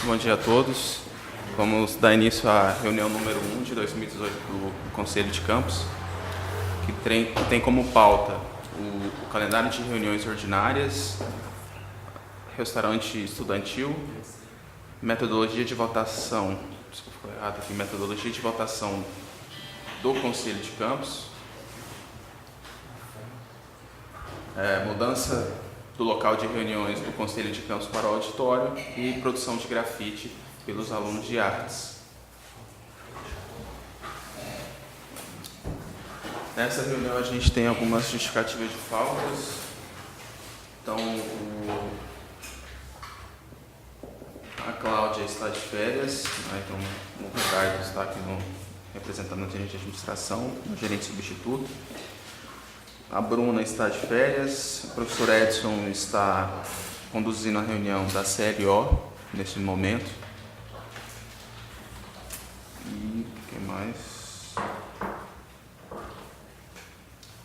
Bom dia a todos. Vamos dar início à reunião número 1 de 2018 do Conselho de Campos, que tem como pauta o calendário de reuniões ordinárias, restaurante estudantil, metodologia de votação, metodologia de votação do Conselho de Campos, mudança do local de reuniões do Conselho de Campos para o auditório e produção de grafite pelos alunos de artes. Nessa reunião a gente tem algumas justificativas de faltas. Então, a Cláudia está de férias, né? Então o Ricardo está aqui representando o gerente de administração, o gerente substituto. A Bruna está de férias, o professor Edson está conduzindo a reunião da CLO nesse momento. E quem mais?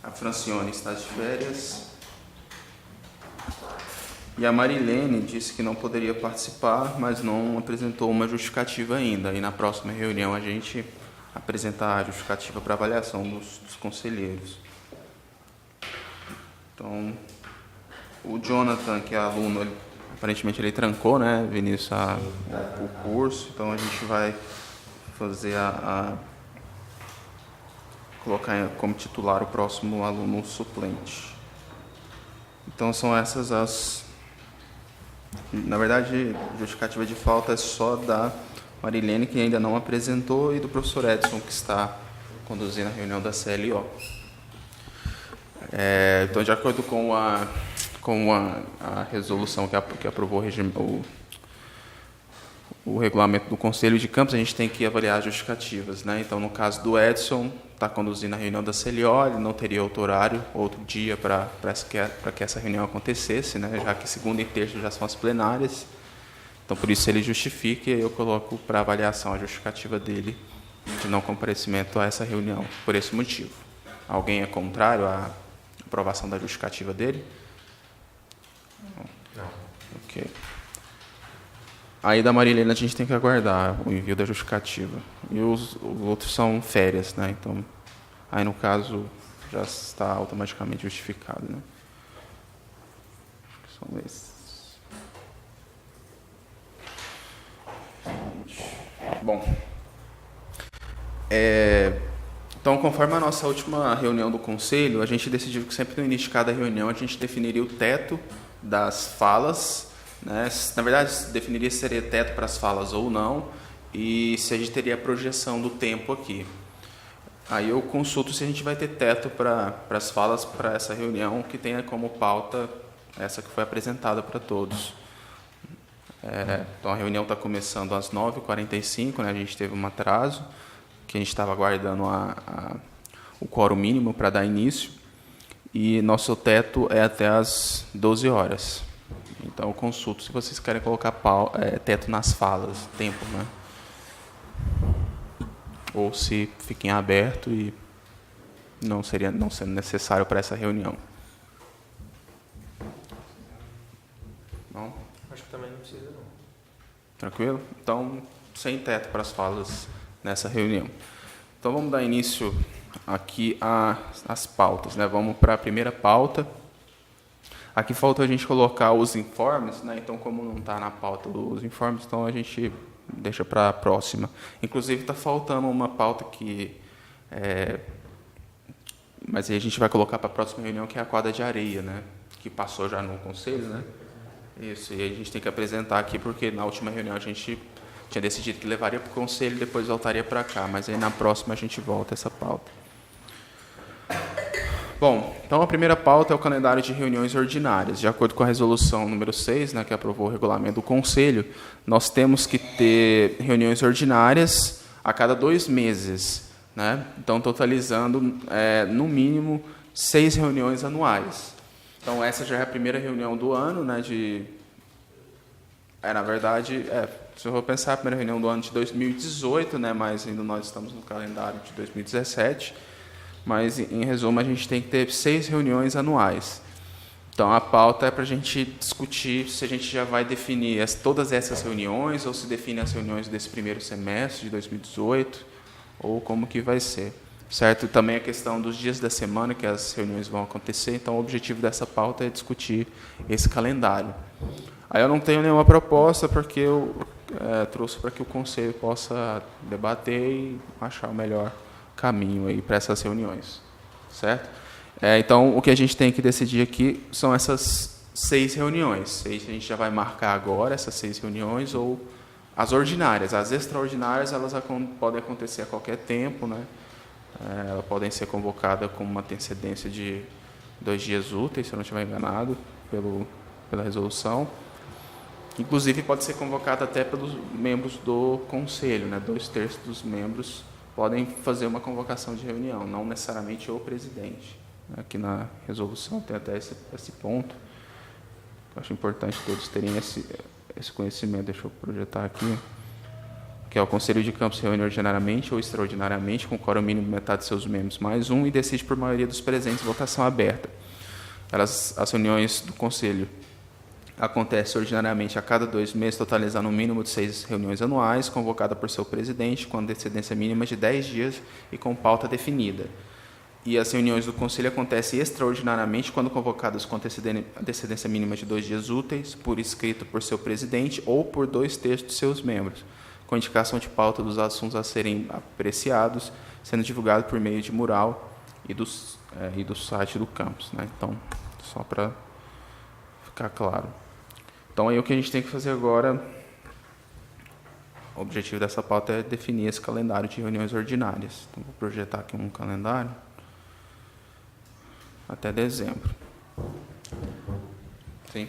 A Francione está de férias. E a Marilene disse que não poderia participar, mas não apresentou uma justificativa ainda. E na próxima reunião a gente apresentar a justificativa para avaliação dos conselheiros. Então, o Jonathan, que é aluno, aparentemente ele trancou, né, Vinícius, o curso. Então a gente vai fazer colocar como titular o próximo aluno suplente. Então são essas as... Na verdade, a justificativa de falta é só da Marilene, que ainda não apresentou, e do professor Edson, que está conduzindo a reunião da CLO. Então, de acordo com a resolução que aprovou o regulamento do Conselho de Campos, a gente tem que avaliar as justificativas, né? Então, no caso do Edson, está conduzindo a reunião da CLO, ele não teria outro horário, outro dia para que essa reunião acontecesse, né? Já que segunda e terça já são as plenárias. Então, por isso ele justifica, e eu coloco para avaliação a justificativa dele de não comparecimento a essa reunião, por esse motivo. Alguém é contrário à aprovação da justificativa dele? Não. Ok. Aí da Marilena a gente tem que aguardar o envio da justificativa. E os outros são férias, né? Então, aí no caso já está automaticamente justificado, né? São esses. Bom. Então, conforme a nossa última reunião do Conselho, a gente decidiu que sempre no início de cada reunião a gente definiria o teto das falas, né? Na verdade, definiria se seria teto para as falas ou não, e se a gente teria a projeção do tempo aqui. Aí eu consulto se a gente vai ter teto para as falas para essa reunião, que tenha como pauta essa que foi apresentada para todos. Então, a reunião está começando às 9h45, né? A gente teve um atraso, que a gente estava aguardando o quórum mínimo para dar início, e nosso teto é até às 12 horas. Então, eu consulto se vocês querem colocar teto nas falas, tempo, né? Ou se fiquem aberto e não sendo necessário para essa reunião. Bom? Acho que também não precisa, não. Tranquilo? Então, sem teto para as falas nessa reunião. Então, vamos dar início aqui às pautas, né? Vamos para a primeira pauta. Aqui falta a gente colocar os informes, né? Então, como não está na pauta os informes, então a gente deixa para a próxima. Inclusive, está faltando uma pauta que... Mas aí a gente vai colocar para a próxima reunião, que é a quadra de areia, né? Que passou já no Conselho, né? Isso, e a gente tem que apresentar aqui, porque na última reunião a gente tinha decidido que levaria para o Conselho e depois voltaria para cá, mas aí na próxima a gente volta essa pauta. Bom, então a primeira pauta é o calendário de reuniões ordinárias. De acordo com a resolução número 6, né, que aprovou o regulamento do Conselho, nós temos que ter reuniões ordinárias a cada 2 meses, né? Então, totalizando, no mínimo, 6 reuniões anuais. Então, essa já é a primeira reunião do ano, né, na verdade, se eu for pensar, a primeira reunião do ano de 2018, né, mas ainda nós estamos no calendário de 2017, mas, em resumo, a gente tem que ter 6 reuniões anuais. Então, a pauta é para a gente discutir se a gente já vai definir todas essas reuniões ou se define as reuniões desse primeiro semestre de 2018 ou como que vai ser, certo? E também a questão dos dias da semana que as reuniões vão acontecer. Então, o objetivo dessa pauta é discutir esse calendário. Aí eu não tenho nenhuma proposta porque eu trouxe para que o Conselho possa debater e achar o melhor caminho aí para essas reuniões, certo? Então, o que a gente tem que decidir aqui são essas 6 reuniões. Se a gente já vai marcar agora essas 6 reuniões ou as ordinárias. As extraordinárias, elas podem acontecer a qualquer tempo, né? Elas podem ser convocadas com uma antecedência de 2 dias úteis, se eu não estiver enganado, pela resolução. Inclusive, pode ser convocada até pelos membros do Conselho, né? 2/3 dos membros podem fazer uma convocação de reunião, não necessariamente o presidente. Aqui na resolução tem até esse ponto. Eu acho importante todos terem esse conhecimento. Deixa eu projetar aqui. Que é o Conselho de Campos se reúne ordinariamente ou extraordinariamente, com quórum mínimo de metade de seus membros mais um, e decide por maioria dos presentes, votação aberta. As reuniões do Conselho acontecem ordinariamente a cada 2 meses, totalizando um mínimo de 6 reuniões anuais, convocada por seu presidente, com antecedência mínima de 10 dias e com pauta definida. E as reuniões do Conselho acontecem extraordinariamente quando convocadas com antecedência mínima de 2 dias úteis, por escrito por seu presidente ou por 2/3 de seus membros, com indicação de pauta dos assuntos a serem apreciados, sendo divulgado por meio de mural e do site do campus, né? Então, só para ficar claro. Então, aí o que a gente tem que fazer agora, o objetivo dessa pauta é definir esse calendário de reuniões ordinárias. Então, vou projetar aqui um calendário até dezembro. Sim.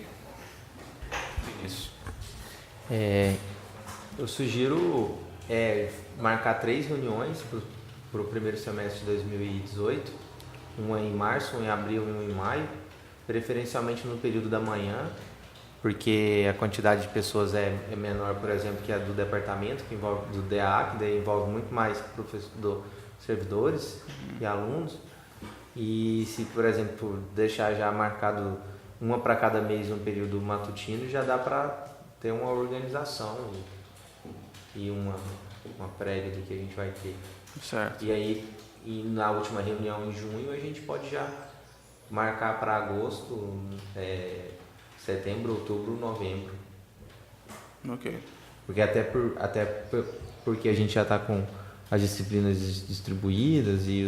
Isso. Eu sugiro marcar 3 reuniões para o primeiro semestre de 2018, uma em março, uma em abril e uma em maio, preferencialmente no período da manhã, porque a quantidade de pessoas é menor, por exemplo, que a do departamento, que envolve do DA, que daí envolve muito mais servidores e alunos. E se, por exemplo, deixar já marcado uma para cada mês no período matutino, já dá para ter uma organização e uma prévia do que a gente vai ter. Certo. E aí, na última reunião em junho, a gente pode já marcar para agosto, setembro, outubro, novembro. Ok. Porque porque a gente já está com as disciplinas distribuídas e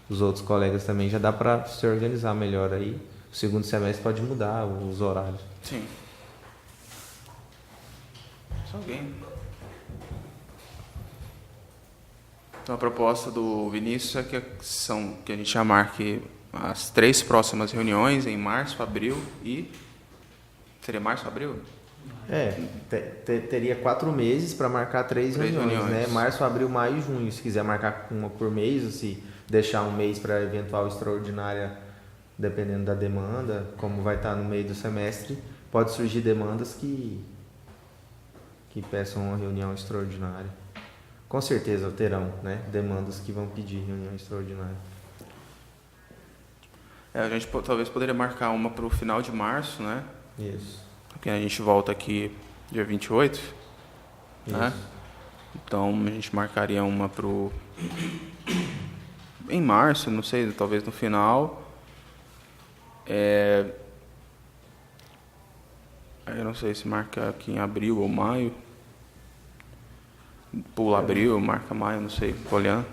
os outros colegas também, já dá para se organizar melhor aí. O segundo semestre pode mudar os horários. Sim. Só alguém? Então, a proposta do Vinícius é que a gente já marque as 3 próximas reuniões em março, abril e... Seria março, abril? Teria 4 meses para marcar 3 reuniões, né? Março, abril, maio e junho. Se quiser marcar uma por mês, ou se deixar um mês para eventual extraordinária, dependendo da demanda, como vai estar no meio do semestre, pode surgir demandas que peçam uma reunião extraordinária. Com certeza terão, né? Demandas que vão pedir reunião extraordinária. A gente talvez poderia marcar uma para o final de março, né? Isso. Porque a gente volta aqui dia 28, né? Então, a gente marcaria uma em março, não sei, talvez no final. Eu não sei se marca aqui em abril ou maio. Pula abril, marca maio, não sei, tô olhando.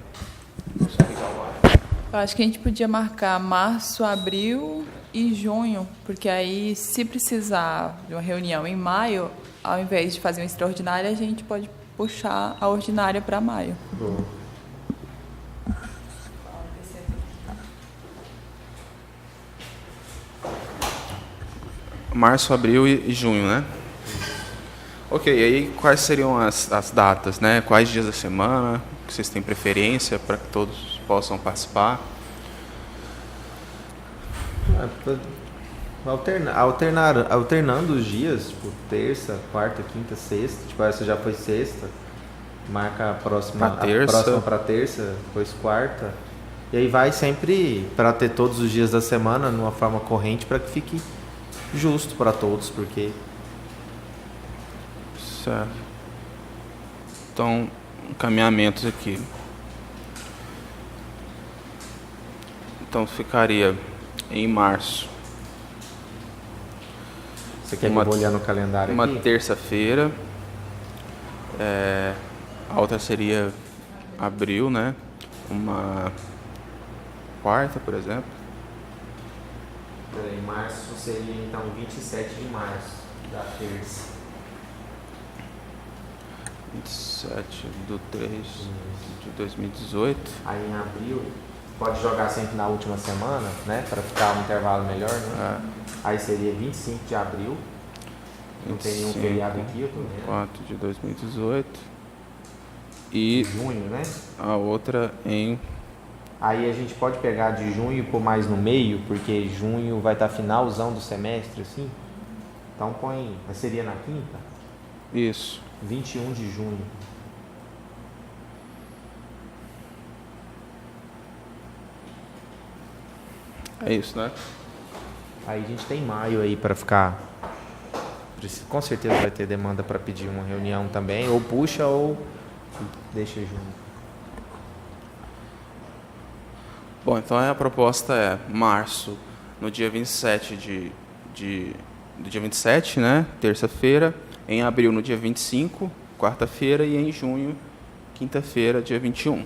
Eu acho que a gente podia marcar março, abril e junho, porque aí, se precisar de uma reunião em maio, ao invés de fazer uma extraordinária, a gente pode puxar a ordinária para maio. Bom. Março, abril e junho, né? Ok, e aí quais seriam as datas, né? Quais dias da semana que vocês têm preferência para que todos possam participar? Alternando os dias, tipo terça, quarta, quinta, sexta. Tipo, essa já foi sexta. Marca a próxima para terça, depois quarta. E aí vai sempre para ter todos os dias da semana numa forma corrente para que fique justo para todos, porque... Certo. Então, encaminhamentos aqui. Então ficaria em março. Você quer que eu vou olhar no calendário uma aqui? terça-feira. A outra seria abril, né? Uma quarta, por exemplo. Em março seria então 27 de março, da terça. 27/3 de 2018. Aí em abril, pode jogar sempre na última semana, né? Para ficar um intervalo melhor, né? Aí seria 25 de abril. Não tem nenhum feriado aqui, eu tô vendo. 4 de 2018. E junho, né? a outra em... Aí a gente pode pegar de junho e pôr mais no meio, porque junho vai estar finalzão do semestre, assim. Então põe... Seria na quinta? Isso. 21 de junho. É isso, né? Aí a gente tem maio aí para ficar... Com certeza vai ter demanda para pedir uma reunião também. Ou puxa ou deixa junho. Bom, então a proposta é março, no dia 27 do dia 27, né? Terça-feira. Em abril, no dia 25, quarta-feira. E em junho, quinta-feira, dia 21.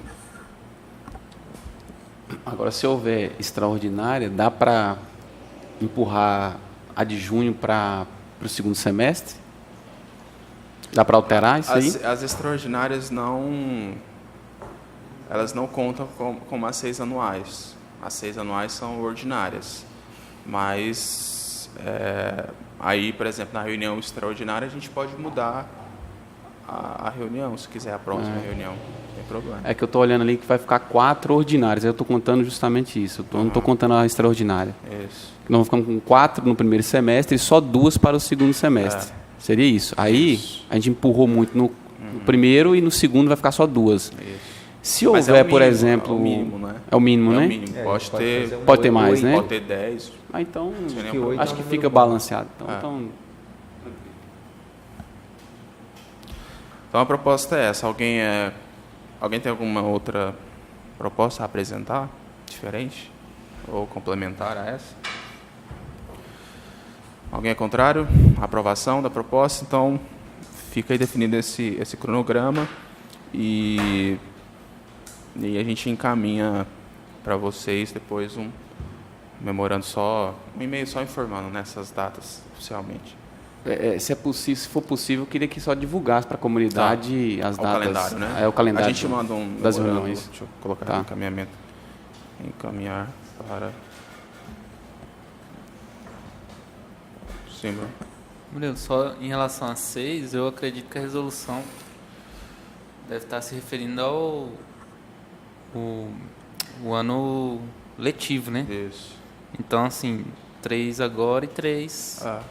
Agora, se houver extraordinária, dá para empurrar a de junho para o segundo semestre? Dá para alterar isso aí? As extraordinárias elas não contam como as 6 anuais. As 6 anuais são ordinárias. Mas aí, por exemplo, na reunião extraordinária, a gente pode mudar a reunião, se quiser a próxima reunião. Não tem problema. É que eu estou olhando ali que vai ficar 4 ordinárias. Eu estou contando justamente isso. Eu não estou contando a extraordinária. Isso. Nós vamos ficar com 4 no primeiro semestre e só 2 para o segundo semestre. Seria isso. Aí, a gente empurrou muito no primeiro e no segundo vai ficar só 2. Isso. Se Mas houver, o mínimo, por exemplo... É o mínimo, né? É o mínimo, É né? o mínimo. Pode ter mais, né? Pode ter 10. Então, oito acho é um que número fica bom. balanceado. Então, Então a proposta é essa. Alguém tem alguma outra proposta a apresentar? Diferente? Ou complementar a essa? Alguém é contrário? Aprovação da proposta? Então fica aí definido esse cronograma e a gente encaminha para vocês depois um memorando um e-mail só informando nessas datas oficialmente. se for possível, eu queria que só divulgasse para a comunidade as O datas. calendário, né? É o calendário. A gente manda um das memorando, reuniões. Deixa eu colocar Tá. no encaminhamento. Encaminhar para... Sim, Bruno. Murilo, só em relação a 6, eu acredito que a resolução deve estar se referindo ao o ano letivo, né? Isso. Então, assim, 3 agora e 3. Ah,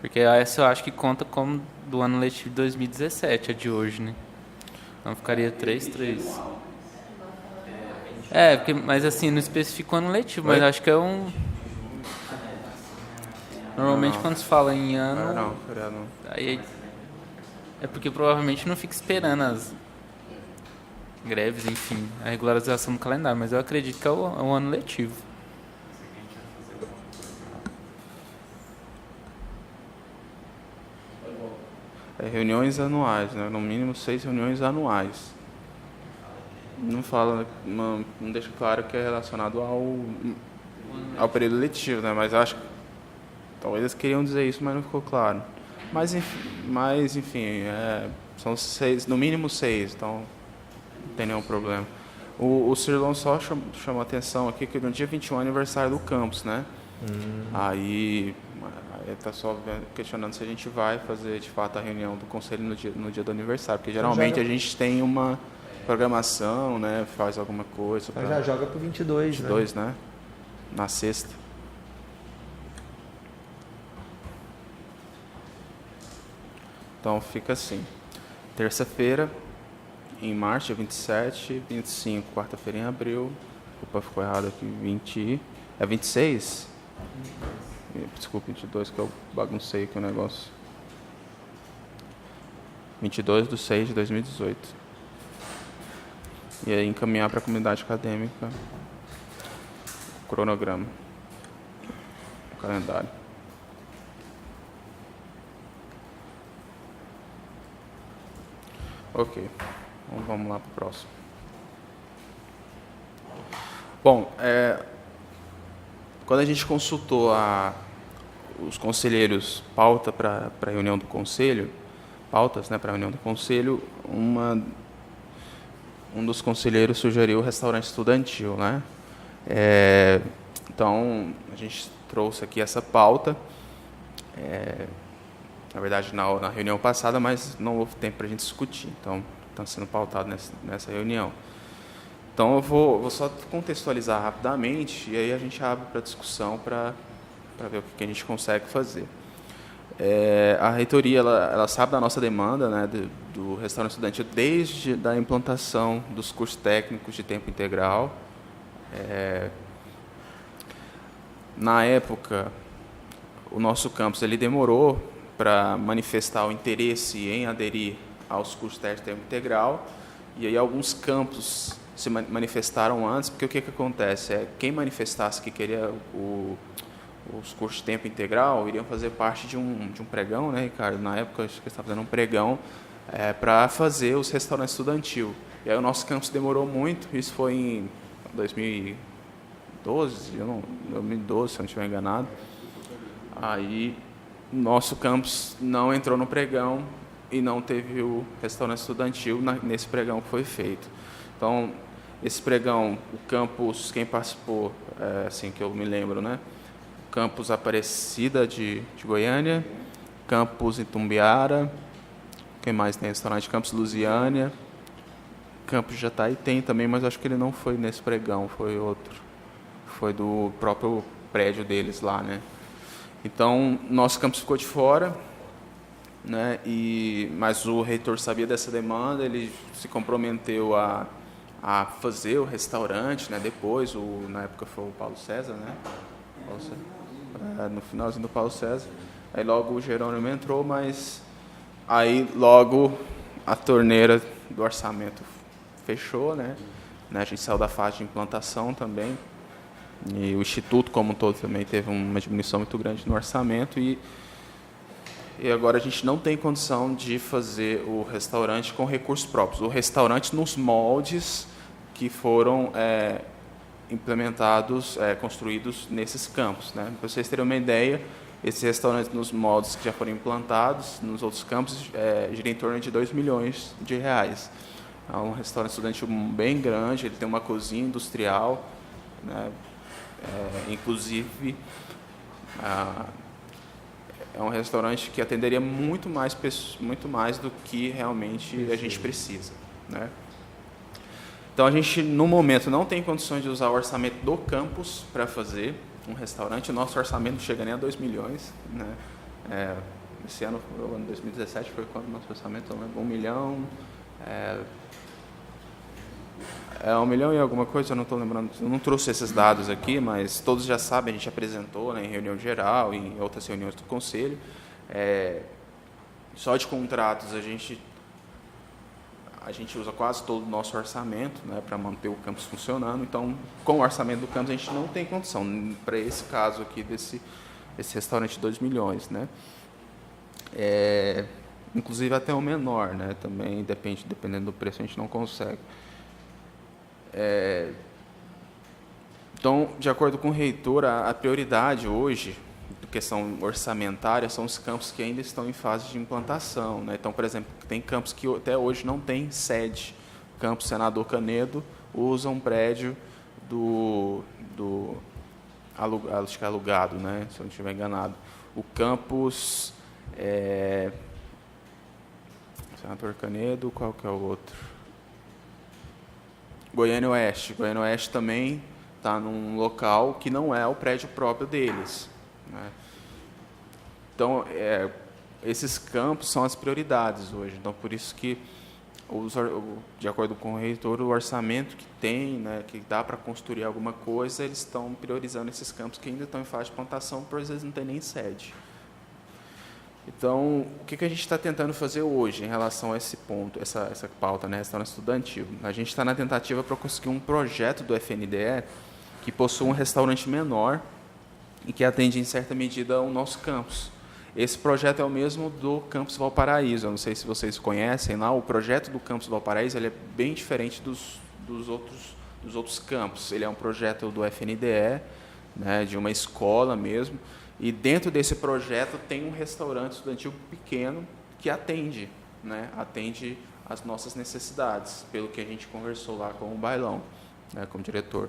Porque essa eu acho que conta como do ano letivo de 2017, a de hoje, né? Então ficaria 3. Mas assim, não especifica o ano letivo, mas acho que é um... Normalmente Não. quando se fala em ano... não, feriado não. Aí é porque provavelmente não fica esperando as greves, enfim, a regularização do calendário, mas eu acredito que é o ano letivo. Reuniões anuais, né? No mínimo 6 reuniões anuais. Não fala, não deixa claro que é relacionado ao período letivo, né? Mas acho que talvez eles queriam dizer isso, mas não ficou claro. Mas enfim, são 6, no mínimo 6, então não tem nenhum problema. O Cirlon só chamou a atenção aqui que no dia 21 é aniversário do campus, né? Aí ele está só questionando se a gente vai fazer de fato a reunião do conselho no dia do aniversário, porque geralmente a gente tem uma programação, né? Faz alguma coisa. Então já joga pro 22, né? 22, né? Na sexta. Então fica assim. Terça-feira, em março, dia 27, 25, quarta-feira em abril Opa, ficou errado aqui. 26? Desculpa, 22, que eu baguncei aqui o negócio. 22/6/2018. E aí encaminhar para a comunidade acadêmica o cronograma, o calendário. Ok, então vamos lá para o próximo. Bom, quando a gente consultou os conselheiros pauta para a reunião do conselho, pautas, né, para a reunião do conselho, um dos conselheiros sugeriu o restaurante estudantil, né? Então, a gente trouxe aqui essa pauta, na verdade, na reunião passada, mas não houve tempo para a gente discutir, então está sendo pautado nessa reunião. Então, eu vou só contextualizar rapidamente, e aí a gente abre para discussão para ver o que a gente consegue fazer. A reitoria ela sabe da nossa demanda, né, do restaurante estudantil desde a implantação dos cursos técnicos de tempo integral. Na época, o nosso campus ele demorou para manifestar o interesse em aderir aos cursos técnicos de tempo integral, e aí alguns campos se manifestaram antes, porque o que acontece? Quem manifestasse que queria os cursos de tempo integral iriam fazer parte de um pregão, né, Ricardo? Na época, acho que eles estavam fazendo um pregão para fazer os restaurantes estudantil. E aí o nosso campus demorou muito, isso foi em 2012, 2012, se eu não estiver enganado. Aí, nosso campus não entrou no pregão e não teve o restaurante estudantil nesse pregão que foi feito. Então, esse pregão, o campus, quem participou, assim que eu me lembro, né? Campus Aparecida de Goiânia, Campus Itumbiara, quem mais tem restaurante? Campus Lusiânia, Campus Jataí tem também, mas acho que ele não foi nesse pregão, foi outro. Foi do próprio prédio deles lá, né? Então, nosso campus ficou de fora, né? Mas o reitor sabia dessa demanda, ele se comprometeu a fazer o restaurante, né? Depois, na época foi o Paulo César, né? No finalzinho do Paulo César. Aí logo o Jerônimo entrou, mas aí logo a torneira do orçamento fechou, né? A gente saiu da fase de implantação também. E o Instituto como um todo também teve uma diminuição muito grande no orçamento e agora a gente não tem condição de fazer o restaurante com recursos próprios. O restaurante nos moldes que foram implementados, construídos nesses campos, né? Para vocês terem uma ideia, esses restaurantes nos moldes que já foram implantados nos outros campos giram em torno de R$2 milhões. É um restaurante estudantil bem grande, ele tem uma cozinha industrial, né? Inclusive, é um restaurante que atenderia muito mais do que realmente a gente precisa, né? Então, a gente, no momento, não tem condições de usar o orçamento do campus para fazer um restaurante. O nosso orçamento não chega nem a 2 milhões, né? Esse ano, 2017, foi quando o nosso orçamento, eu lembro, 1 milhão... 1 milhão e alguma coisa, eu não estou lembrando, eu não trouxe esses dados aqui, mas todos já sabem, a gente apresentou, né, em reunião geral, em outras reuniões do Conselho. Só de contratos a gente usa quase todo o nosso orçamento, né, para manter o campus funcionando. Então, com o orçamento do campus, a gente não tem condição, para esse caso aqui, desse restaurante de 2 milhões. Né? Inclusive até o menor, né, também, dependendo do preço, a gente não consegue. Então, de acordo com o reitor, a prioridade hoje, questão orçamentária, são os campos que ainda estão em fase de implantação, né? Então, por exemplo, tem campos que até hoje não tem sede. O campus Senador Canedo usa um prédio acho que é alugado, né? Se eu não estiver enganado. O campus Senador Canedo, qual que é o outro? Goiânia Oeste. Goiânia Oeste também está num local que não é o prédio próprio deles, né? Então, esses campos são as prioridades hoje. Então, por isso que de acordo com o reitor, o orçamento que tem, né, que dá para construir alguma coisa, eles estão priorizando esses campos que ainda estão em fase de plantação, por vezes não tem nem sede. Então, o que a gente está tentando fazer hoje em relação a esse ponto, essa pauta, né, restaurante estudantil? A gente está na tentativa para conseguir um projeto do FNDE que possua um restaurante menor e que atende, em certa medida, ao nosso campus. Esse projeto é o mesmo do Campus Valparaíso. Eu não sei se vocês conhecem lá. O projeto do Campus Valparaíso ele é bem diferente dos outros campos. Ele é um projeto do FNDE, né, de uma escola mesmo. E dentro desse projeto tem um restaurante estudantil pequeno que atende, né, atende às nossas necessidades, pelo que a gente conversou lá com o Bailão, né, como diretor.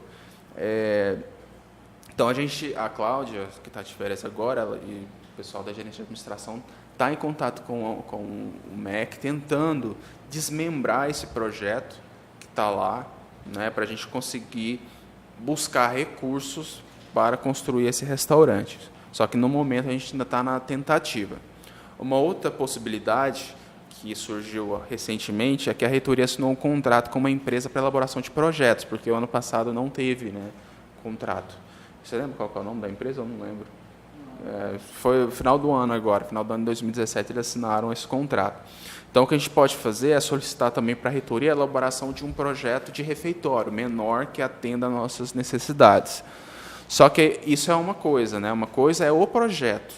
Então a Cláudia, que está de férias agora, e o pessoal da gerência de administração está em contato com o MEC, tentando desmembrar esse projeto que está lá, né, para a gente conseguir buscar recursos para construir esse restaurante. Só que, no momento, a gente ainda está na tentativa. Uma outra possibilidade que surgiu recentemente é que a reitoria assinou um contrato com uma empresa para elaboração de projetos, porque o ano passado não teve, né, contrato. Você lembra qual é o nome da empresa? Eu não lembro. Foi no final do ano agora, final do ano de 2017, eles assinaram esse contrato. Então, o que a gente pode fazer é solicitar também para a reitoria a elaboração de um projeto de refeitório menor que atenda às nossas necessidades. Só que isso é uma coisa, né? Uma coisa é o projeto,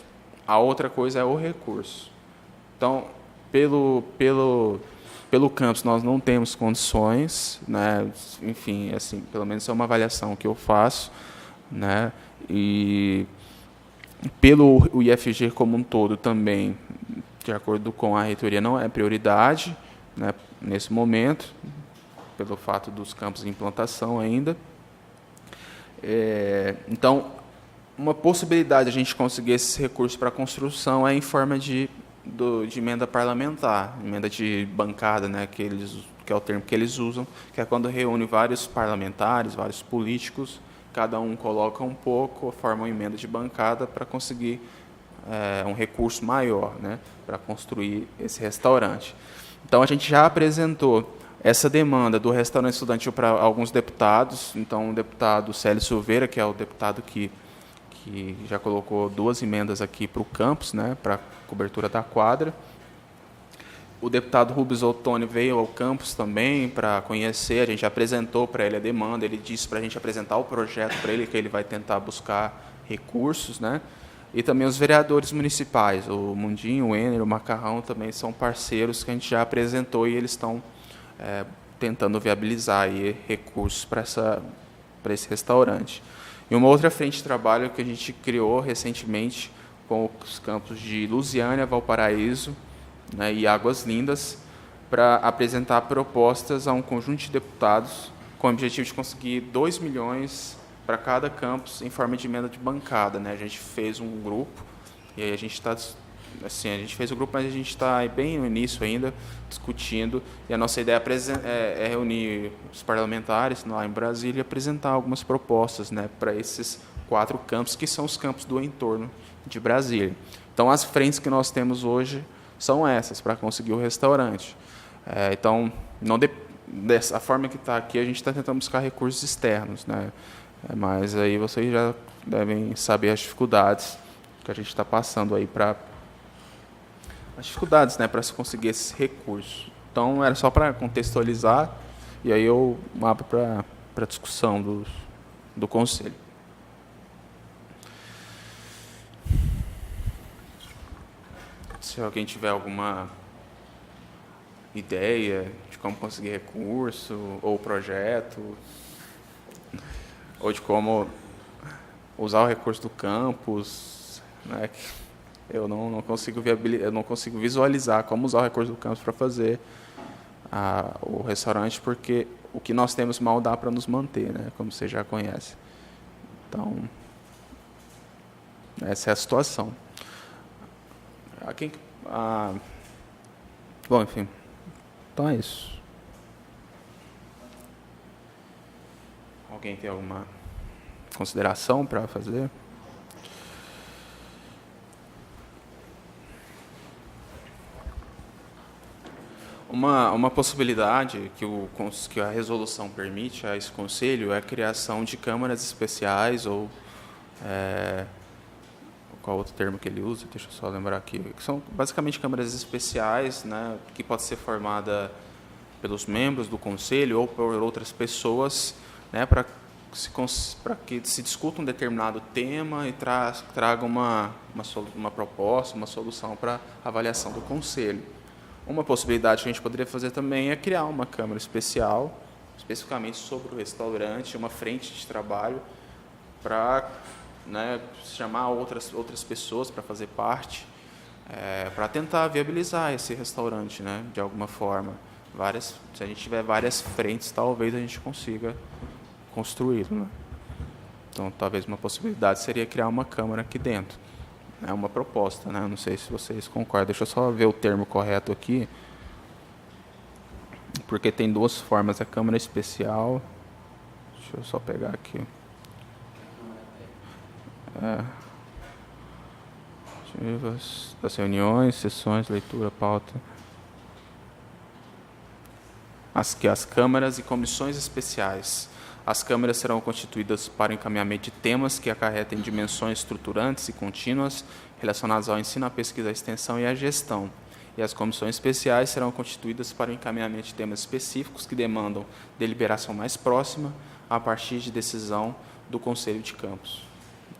a outra coisa é o recurso. Então, pelo campus, nós não temos condições, né? Enfim, assim, pelo menos é uma avaliação que eu faço, né? E pelo o IFG como um todo também, de acordo com a reitoria, não é prioridade, né, nesse momento, pelo fato dos campos em implantação ainda. Então, uma possibilidade de a gente conseguir esses recursos para a construção é em forma de emenda parlamentar, emenda de bancada, né, que é o termo que eles usam, que é quando reúne vários parlamentares, vários políticos, cada um coloca um pouco, forma uma emenda de bancada para conseguir um recurso maior, né, para construir esse restaurante. Então, a gente já apresentou essa demanda do restaurante estudantil para alguns deputados. Então, o deputado Célio Silveira, que é o deputado que já colocou 2 emendas aqui para o campus, né, para a cobertura da quadra. O deputado Rubens Ottoni veio ao campus também para conhecer, a gente apresentou para ele a demanda, ele disse para a gente apresentar o projeto para ele, que ele vai tentar buscar recursos, né? E também os vereadores municipais, o Mundinho, o Enner, o Macarrão, também são parceiros que a gente já apresentou e eles estão tentando viabilizar aí recursos para esse restaurante. E uma outra frente de trabalho que a gente criou recentemente com os campos de Lusiânia, Valparaíso, né, e Águas Lindas, para apresentar propostas a um conjunto de deputados com o objetivo de conseguir 2 milhões para cada campus em forma de emenda de bancada, né? A gente fez um grupo e aí a gente está assim, a gente fez o grupo, mas a gente está bem no início ainda discutindo, e a nossa ideia é reunir os parlamentares lá em Brasília e apresentar algumas propostas, né, para esses 4 campos que são os campos do entorno de Brasília. Então, as frentes que nós temos hoje são essas, para conseguir o restaurante. Então, dessa forma que está aqui, a gente está tentando buscar recursos externos, né? Mas aí vocês já devem saber as dificuldades que a gente está passando aí as dificuldades, né, para se conseguir esses recursos. Então, era só para contextualizar, e aí eu abro para discussão do Conselho. Se alguém tiver alguma ideia de como conseguir recurso, ou projeto, ou de como usar o recurso do campus, né? Eu não consigo visualizar como usar o recurso do campus para fazer o restaurante, porque o que nós temos mal dá para nos manter, né? Como você já conhece. Então, essa é a situação. Bom, enfim. Então é isso. Alguém tem alguma consideração para fazer? Uma possibilidade que a resolução permite a esse conselho é a criação de câmaras especiais ou qual outro termo que ele usa? Deixa eu só lembrar aqui. Que são basicamente câmaras especiais, né, que pode ser formada pelos membros do conselho ou por outras pessoas, né, para que se discuta um determinado tema e traga uma proposta, uma solução para avaliação do conselho. Uma possibilidade que a gente poderia fazer também é criar uma câmara especial, especificamente sobre o restaurante, uma frente de trabalho, para, né, chamar outras pessoas para fazer parte, para tentar viabilizar esse restaurante, né, de alguma forma. Se a gente tiver várias frentes, talvez a gente consiga construí-lo, né? Então, talvez uma possibilidade seria criar uma câmara aqui dentro. É uma proposta, né? Não sei se vocês concordam. Deixa eu só ver o termo correto aqui. Porque tem duas formas. A câmara especial... Deixa eu só pegar aqui. Das reuniões, sessões, leitura, pauta. As câmaras e comissões especiais. As câmaras serão constituídas para o encaminhamento de temas que acarretem dimensões estruturantes e contínuas relacionadas ao ensino, à pesquisa, à extensão e à gestão. E as comissões especiais serão constituídas para o encaminhamento de temas específicos que demandam deliberação mais próxima a partir de decisão do Conselho de Campus.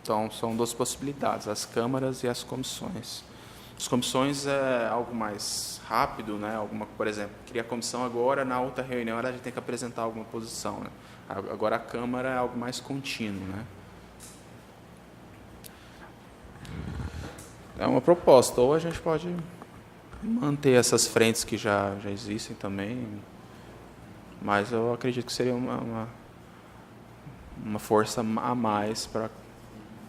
Então, são duas possibilidades, as câmaras e as comissões. As comissões é algo mais rápido, né? Por exemplo, cria a comissão agora, na outra reunião a gente tem que apresentar alguma posição, né? Agora a Câmara é algo mais contínuo, né? É uma proposta, ou a gente pode manter essas frentes que já existem também, mas eu acredito que seria uma força a mais para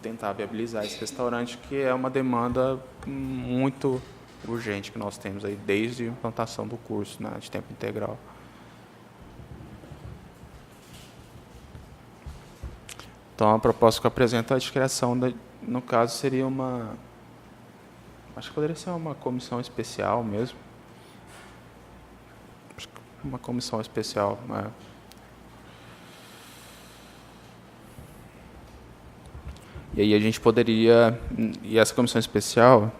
tentar viabilizar esse restaurante, que é uma demanda muito urgente que nós temos aí desde a implantação do curso, né, de tempo integral. Então, a proposta que eu apresento é de criação, no caso, seria acho que poderia ser uma comissão especial mesmo. Acho que uma comissão especial, né? E aí a gente poderia... E essa comissão especial...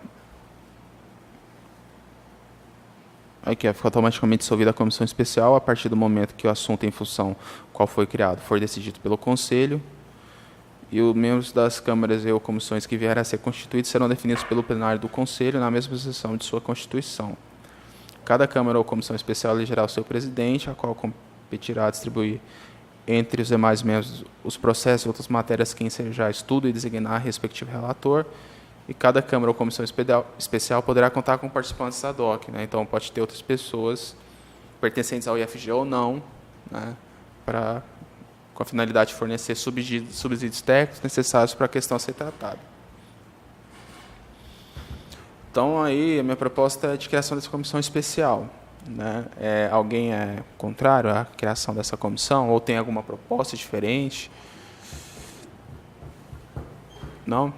Aí que fica automaticamente dissolvida a comissão especial a partir do momento que o assunto em função qual foi criado for decidido pelo Conselho, e os membros das câmaras ou comissões que vierem a ser constituídos serão definidos pelo plenário do Conselho na mesma sessão de sua constituição. Cada câmara ou comissão especial elegerá o seu presidente, a qual competirá a distribuir entre os demais membros os processos e outras matérias que ensejar estudo e designar respectivo relator, e cada câmara ou comissão especial poderá contar com participantes ad hoc, né? Então, pode ter outras pessoas pertencentes ao IFG ou não, né? Com a finalidade de fornecer subsídios técnicos necessários para a questão a ser tratada. Então, aí, a minha proposta é de criação dessa comissão especial, né? Alguém é contrário à criação dessa comissão ou tem alguma proposta diferente? Não?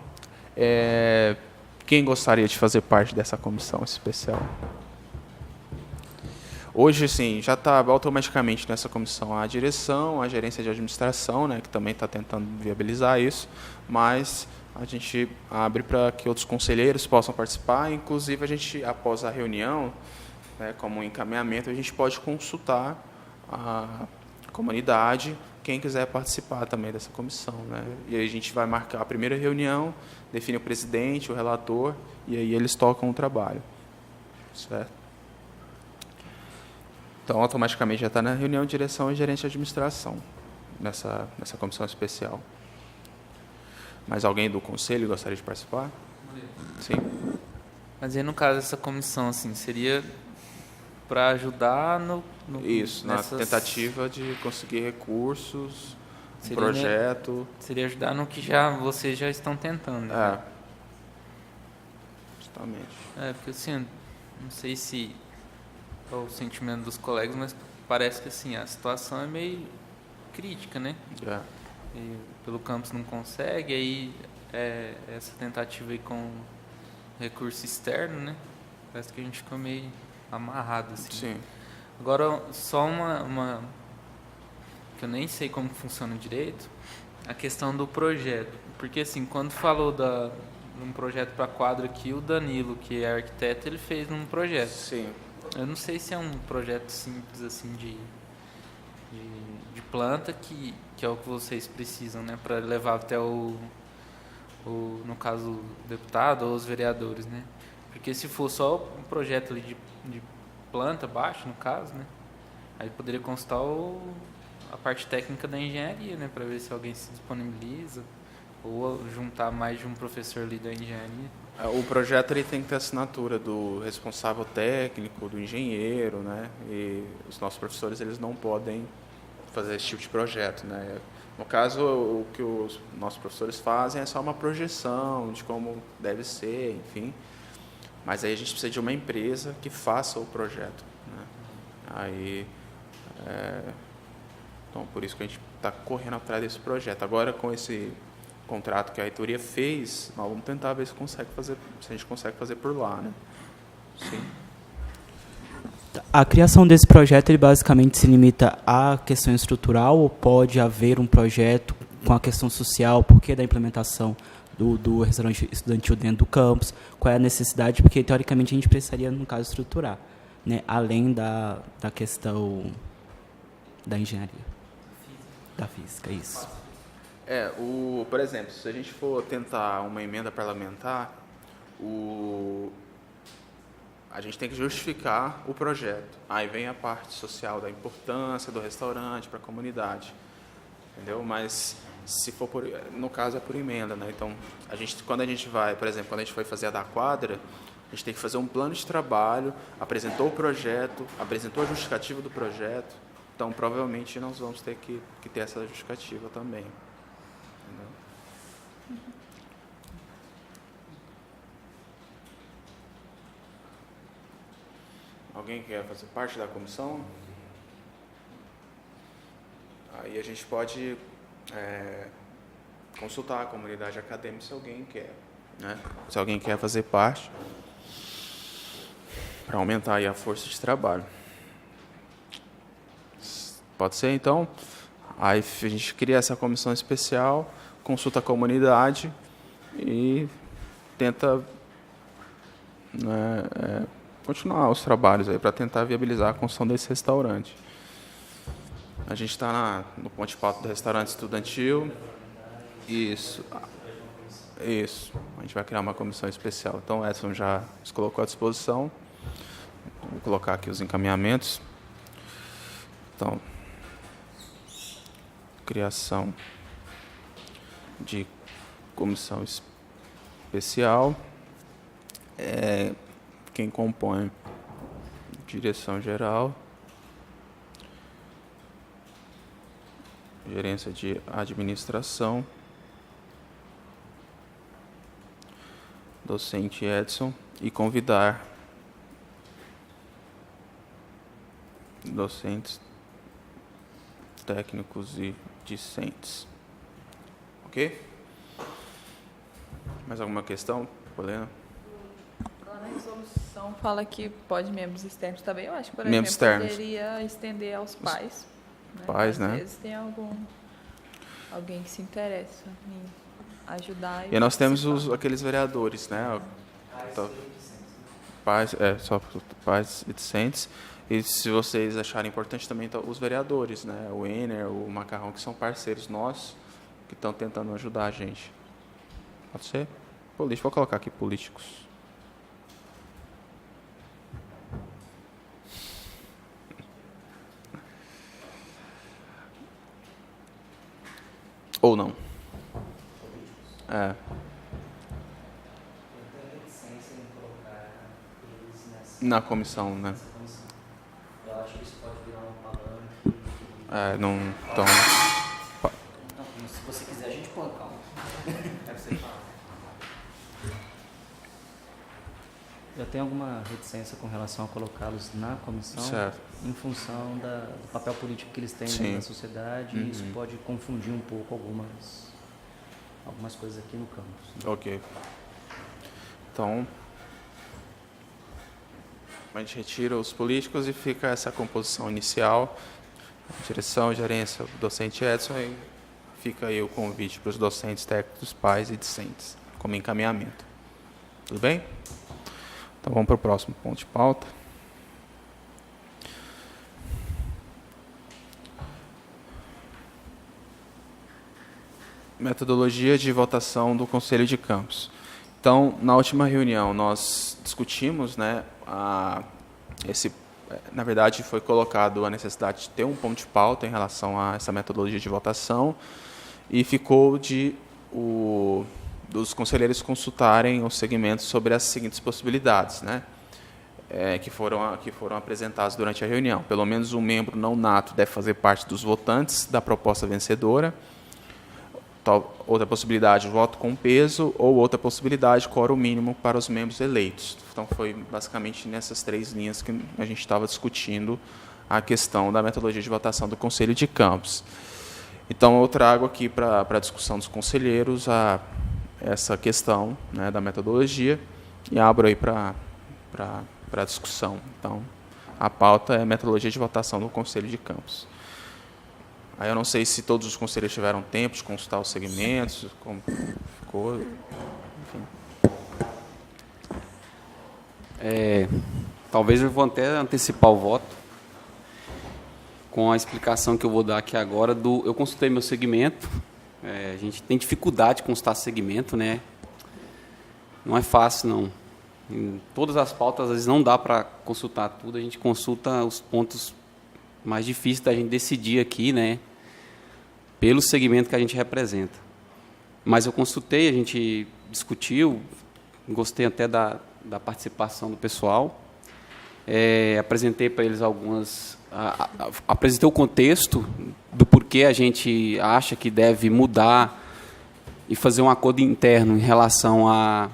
Quem gostaria de fazer parte dessa comissão especial? Hoje, sim, já está automaticamente nessa comissão a direção, a gerência de administração, né, que também está tentando viabilizar isso, mas a gente abre para que outros conselheiros possam participar. Inclusive, a gente, após a reunião, né, como um encaminhamento, a gente pode consultar a comunidade, quem quiser participar também dessa comissão, né? E aí a gente vai marcar a primeira reunião, define o presidente, o relator, e aí eles tocam o trabalho. Certo? Então, automaticamente já está na reunião de direção e gerente de administração, nessa comissão especial. Mais alguém do conselho gostaria de participar? Sim. Mas aí, no caso, essa comissão, assim, seria para ajudar Isso, na tentativa de conseguir recursos, projeto... Seria ajudar no que vocês já estão tentando. Né? Justamente. Porque assim, não sei se é o sentimento dos colegas, mas parece que assim, a situação é meio crítica, né? E pelo campus não consegue, aí essa tentativa aí com recurso externo, né? Parece que a gente ficou meio amarrado, assim. Sim. Agora, só uma que eu nem sei como funciona direito, a questão do projeto. Porque, assim, quando falou de um projeto para quadro aqui, o Danilo, que é arquiteto, ele fez um projeto. Sim. Eu não sei se é um projeto simples, assim, de planta, que é o que vocês precisam, né, para levar até no caso, o deputado ou os vereadores, né? Porque se for só um projeto ali de planta baixo, no caso, né, aí poderia constar a parte técnica da engenharia, né, para ver se alguém se disponibiliza, ou juntar mais de um professor ali da engenharia. O projeto ele tem que ter assinatura do responsável técnico, do engenheiro, né? E os nossos professores eles não podem fazer esse tipo de projeto, né? No caso, o que os nossos professores fazem é só uma projeção de como deve ser, enfim. Mas aí a gente precisa de uma empresa que faça o projeto, né? Aí, então, por isso que a gente está correndo atrás desse projeto. Agora, com esse contrato que a reitoria fez, nós vamos tentar ver se a gente consegue fazer por lá, né? Sim. A criação desse projeto, ele basicamente se limita à questão estrutural, ou pode haver um projeto com a questão social? Por que da implementação do restaurante estudantil dentro do campus? Qual é a necessidade? Porque, teoricamente, a gente precisaria, no caso, estruturar, né? Além da questão da engenharia, da física, isso. Por exemplo, se a gente for tentar uma emenda parlamentar, a gente tem que justificar o projeto. Aí vem a parte social da importância do restaurante para a comunidade, entendeu? Mas se for no caso é por emenda, né? Então quando a gente vai, por exemplo, quando a gente foi fazer a da quadra, a gente tem que fazer um plano de trabalho, apresentou o projeto, apresentou a justificativa do projeto. Então provavelmente nós vamos ter que ter essa justificativa também. Alguém quer fazer parte da comissão? Aí a gente pode consultar a comunidade acadêmica se alguém quer, né? Se alguém quer fazer parte, para aumentar aí a força de trabalho. Pode ser, então? Aí a gente cria essa comissão especial, consulta a comunidade e tenta, né, continuar os trabalhos aí para tentar viabilizar a construção desse restaurante. A gente está no ponte alto do restaurante estudantil. Isso. A gente vai criar uma comissão especial. Então, o Edson já se colocou à disposição. Vou colocar aqui os encaminhamentos. Então, criação de comissão especial. Quem compõe direção geral, gerência de administração, docente Edson, e convidar docentes, técnicos e discentes. Ok? Mais alguma questão, Polena? A resolução fala que pode membros externos também. Eu acho que, por membros exemplo, externos. poderia estender aos pais. Né? Pais, né? Às vezes tem alguém que se interessa em ajudar. E nós temos aqueles vereadores, né? Pais, só pais e discentes. E se vocês acharem importante também, os vereadores, né? O Ener, o Macarrão, que são parceiros nossos, que estão tentando ajudar a gente. Pode ser? Vou colocar aqui políticos. Ou não. Na comissão, né? Eu acho que isso pode virar uma palanque. Não, então... Não, se você quiser, a gente põe, calma. É você falar. Eu tenho alguma reticência com relação a colocá-los na comissão, certo, em função do papel político que eles têm na sociedade, e isso pode confundir um pouco algumas coisas aqui no campus. Ok. Então, A gente retira os políticos e fica essa composição inicial, direção, gerência, docente Edson, e fica aí o convite para os docentes, técnicos, pais e discentes, como encaminhamento. Tudo bem? Então vamos para o próximo ponto de pauta. Metodologia de votação do Conselho de Campos. Então, na última reunião, nós discutimos, né, na verdade, foi colocado a necessidade de ter um ponto de pauta em relação a essa metodologia de votação e ficou dos conselheiros consultarem os segmentos sobre as seguintes possibilidades, né, que foram apresentadas durante a reunião. Pelo menos um membro não nato deve fazer parte dos votantes da proposta vencedora. Outra possibilidade, voto com peso, ou outra possibilidade, quórum mínimo para os membros eleitos. Então, foi basicamente nessas 3 linhas que a gente estava discutindo a questão da metodologia de votação do Conselho de Campos. Então, eu trago aqui para a discussão dos conselheiros essa questão, né, da metodologia e abro aí para a discussão. Então, a pauta é metodologia de votação do Conselho de Campos. Aí eu não sei se todos os conselheiros tiveram tempo de consultar os segmentos, como ficou, enfim. Talvez eu vou até antecipar o voto com a explicação que eu vou dar aqui agora. Eu consultei meu segmento, a gente tem dificuldade de consultar segmento, né? Não é fácil, não. Em todas as pautas, às vezes, não dá para consultar tudo, a gente consulta os pontos mais difícil da gente decidir aqui, né, pelo segmento que a gente representa. Mas eu consultei, a gente discutiu, gostei até da participação do pessoal, apresentei para eles apresentei o contexto do porquê a gente acha que deve mudar e fazer um acordo interno em relação à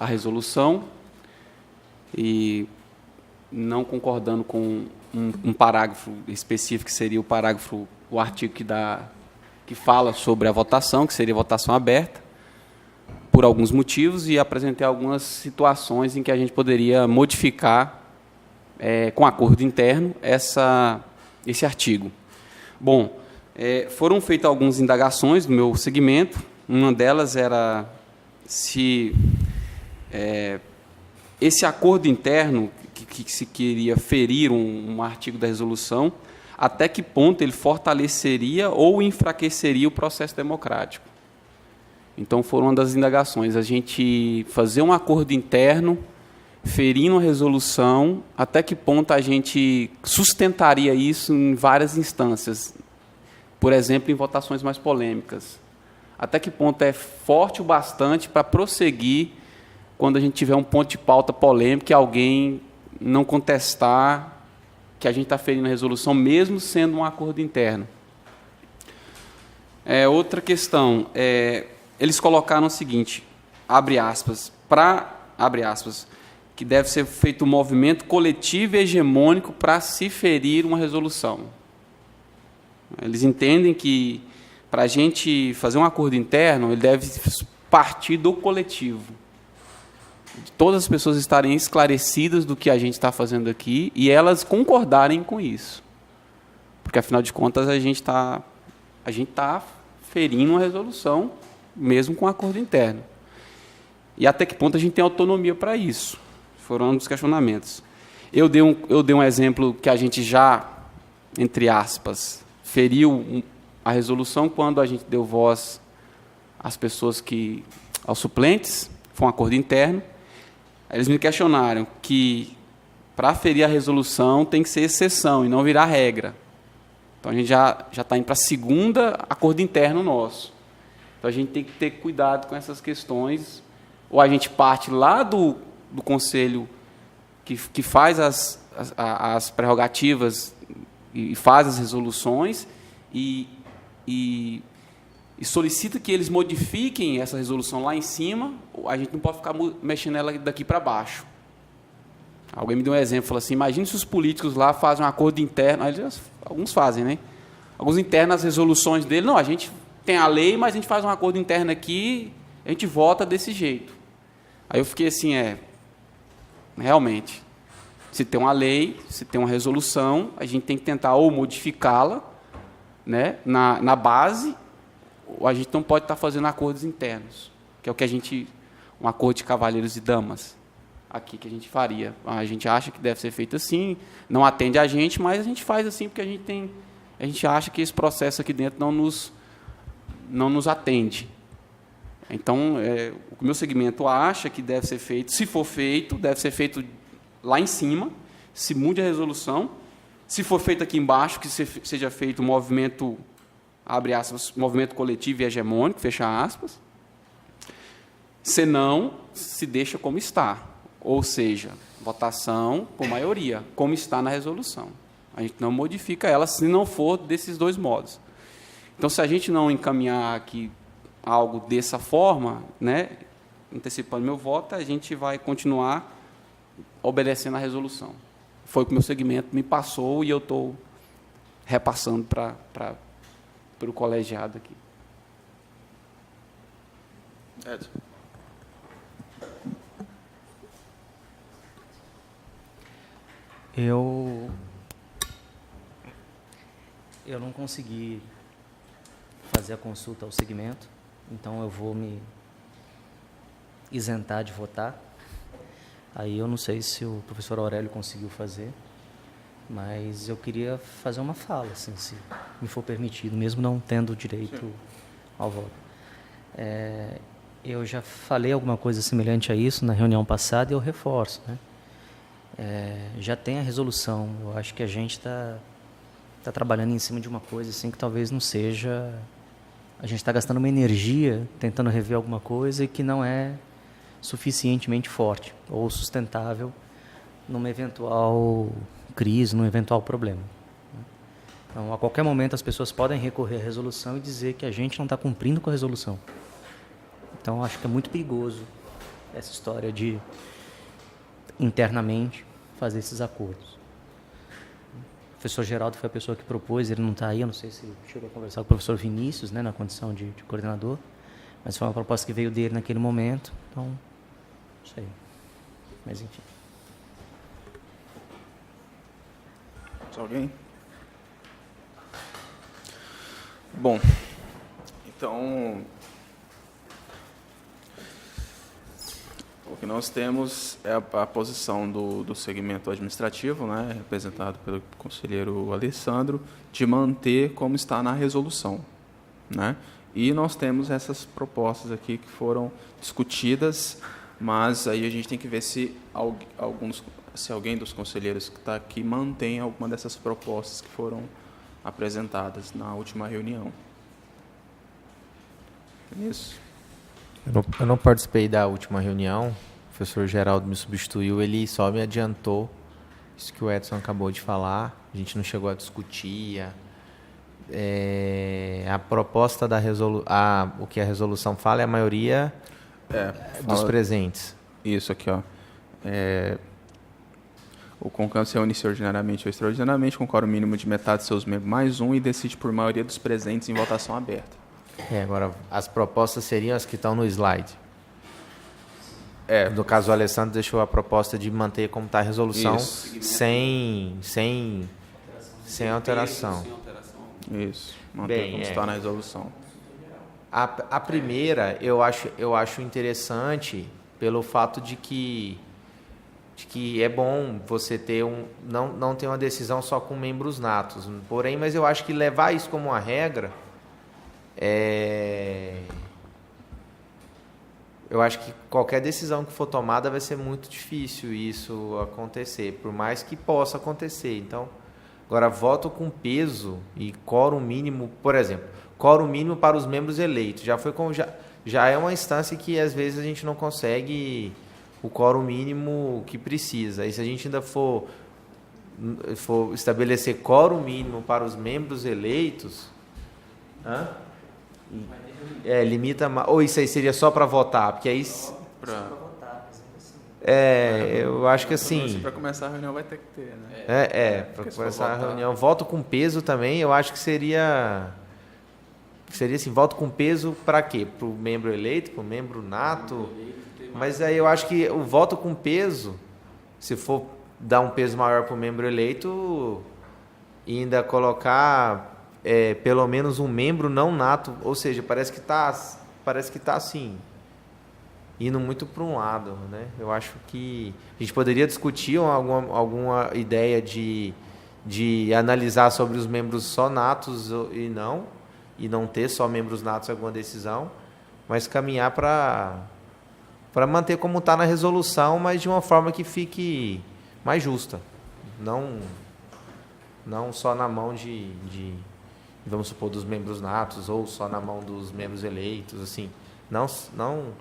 resolução, e não concordando com um parágrafo específico, que seria o artigo que fala sobre a votação, que seria votação aberta, por alguns motivos, e apresentei algumas situações em que a gente poderia modificar, com acordo interno, esse artigo. Bom, foram feitas algumas indagações no meu segmento. Uma delas era se esse acordo interno que se queria ferir um artigo da resolução, até que ponto ele fortaleceria ou enfraqueceria o processo democrático. Então, foram uma das indagações, a gente fazer um acordo interno, ferindo a resolução, até que ponto a gente sustentaria isso em várias instâncias, por exemplo, em votações mais polêmicas. Até que ponto é forte o bastante para prosseguir quando a gente tiver um ponto de pauta polêmico e alguém não contestar que a gente está ferindo a resolução, mesmo sendo um acordo interno. Outra questão, eles colocaram o seguinte, abre aspas, que deve ser feito um movimento coletivo e hegemônico para se ferir uma resolução. Eles entendem que, para a gente fazer um acordo interno, ele deve partir do coletivo, de todas as pessoas estarem esclarecidas do que a gente está fazendo aqui e elas concordarem com isso. Porque, afinal de contas, a gente está ferindo uma resolução, mesmo com acordo interno. E até que ponto a gente tem autonomia para isso? Foram um dos questionamentos. Eu dei um exemplo que a gente já, entre aspas, feriu a resolução quando a gente deu voz às pessoas aos suplentes, foi um acordo interno. Eles me questionaram que, para ferir a resolução, tem que ser exceção e não virar regra. Então, a gente já está indo para a segunda acordo interno nosso. Então, a gente tem que ter cuidado com essas questões. Ou a gente parte lá do conselho que faz as prerrogativas e faz as resoluções e solicita que eles modifiquem essa resolução lá em cima, a gente não pode ficar mexendo ela daqui para baixo. Alguém me deu um exemplo, falou assim, imagine se os políticos lá fazem um acordo interno, alguns fazem, né? Alguns internos, as resoluções dele, não, a gente tem a lei, mas a gente faz um acordo interno aqui, a gente vota desse jeito. Aí eu fiquei assim, realmente, Se tem uma lei, se tem uma resolução, a gente tem que tentar ou modificá-la, né, na base, ou a gente não pode estar fazendo acordos internos, que é o que a gente... um acordo de cavalheiros e damas, aqui que a gente faria. A gente acha que deve ser feito assim, não atende a gente, mas a gente faz assim porque a gente acha que esse processo aqui dentro não nos atende. Então, o meu segmento acha que deve ser feito, se for feito, deve ser feito lá em cima, se mude a resolução. Se for feito aqui embaixo, que seja feito um movimento, abre aspas, movimento coletivo e hegemônico, fecha aspas. Senão, se deixa como está. Ou seja, votação por maioria, como está na resolução. A gente não modifica ela se não for desses dois modos. Então, se a gente não encaminhar aqui algo dessa forma, né, antecipando meu voto, a gente vai continuar obedecendo à resolução. Foi o que o meu segmento me passou e eu estou repassando para o colegiado aqui. Edson. Eu não consegui fazer a consulta ao segmento, então eu vou me isentar de votar. Aí eu não sei se o professor Aurélio conseguiu fazer, mas eu queria fazer uma fala, assim, se me for permitido, mesmo não tendo direito ao voto. Eu já falei alguma coisa semelhante a isso na reunião passada e eu reforço, né? Já tem a resolução. Eu acho que a gente está trabalhando em cima de uma coisa assim que talvez não seja... A gente está gastando uma energia tentando rever alguma coisa e que não é suficientemente forte ou sustentável numa eventual crise, num eventual problema. Então, a qualquer momento, as pessoas podem recorrer à resolução e dizer que a gente não está cumprindo com a resolução. Então, acho que é muito perigoso essa história de internamente fazer esses acordos. O professor Geraldo foi a pessoa que propôs, ele não está aí, eu não sei se chegou a conversar com o professor Vinícius, né, na condição de coordenador, mas foi uma proposta que veio dele naquele momento, então, não sei. Mas, enfim. Mais alguém? Bom, então... O que nós temos é a posição do segmento administrativo, né, representado pelo conselheiro Alessandro, de manter como está na resolução, né? E nós temos essas propostas aqui que foram discutidas, mas aí a gente tem que ver se alguém dos conselheiros que está aqui mantém alguma dessas propostas que foram apresentadas na última reunião. É isso. Eu não participei da última reunião, o professor Geraldo me substituiu, ele só me adiantou isso que o Edson acabou de falar, a gente não chegou a discutir a proposta da resolução, o que a resolução fala é a maioria dos presentes. Isso aqui, ó. O CONCAMP se reúne ordinariamente ou extraordinariamente, com quórum mínimo de metade de seus membros mais um e decide por maioria dos presentes em votação aberta. Agora, as propostas seriam as que estão no slide. No caso, o Alessandro deixou a proposta de manter como está a resolução, sem alteração. Isso, manter como está na resolução. A primeira, eu acho interessante pelo fato de que é bom você ter não ter uma decisão só com membros natos. Porém, mas eu acho que levar isso como uma regra... Eu acho que qualquer decisão que for tomada vai ser muito difícil isso acontecer, por mais que possa acontecer. Então, agora, voto com peso e quórum mínimo, por exemplo, quórum mínimo para os membros eleitos. Já é uma instância que, às vezes, a gente não consegue o quórum mínimo que precisa. E se a gente ainda for estabelecer quórum mínimo para os membros eleitos... limita, ou isso aí seria só para votar, porque aí eu acho que assim, para começar a reunião vai ter que ter, né? Para começar a reunião, voto com peso também, eu acho que seria assim, voto com peso para quê? Para o membro eleito, para o membro nato, mas aí eu acho que o voto com peso, se for dar um peso maior para o membro eleito e ainda colocar pelo menos um membro não nato, ou seja, parece que tá assim, indo muito para um lado, né? Eu acho que a gente poderia discutir alguma ideia de analisar sobre os membros só natos e não ter só membros natos em alguma decisão, mas caminhar para manter como está na resolução, mas de uma forma que fique mais justa, não só na mão de vamos supor, dos membros natos, ou só na mão dos membros eleitos, assim, não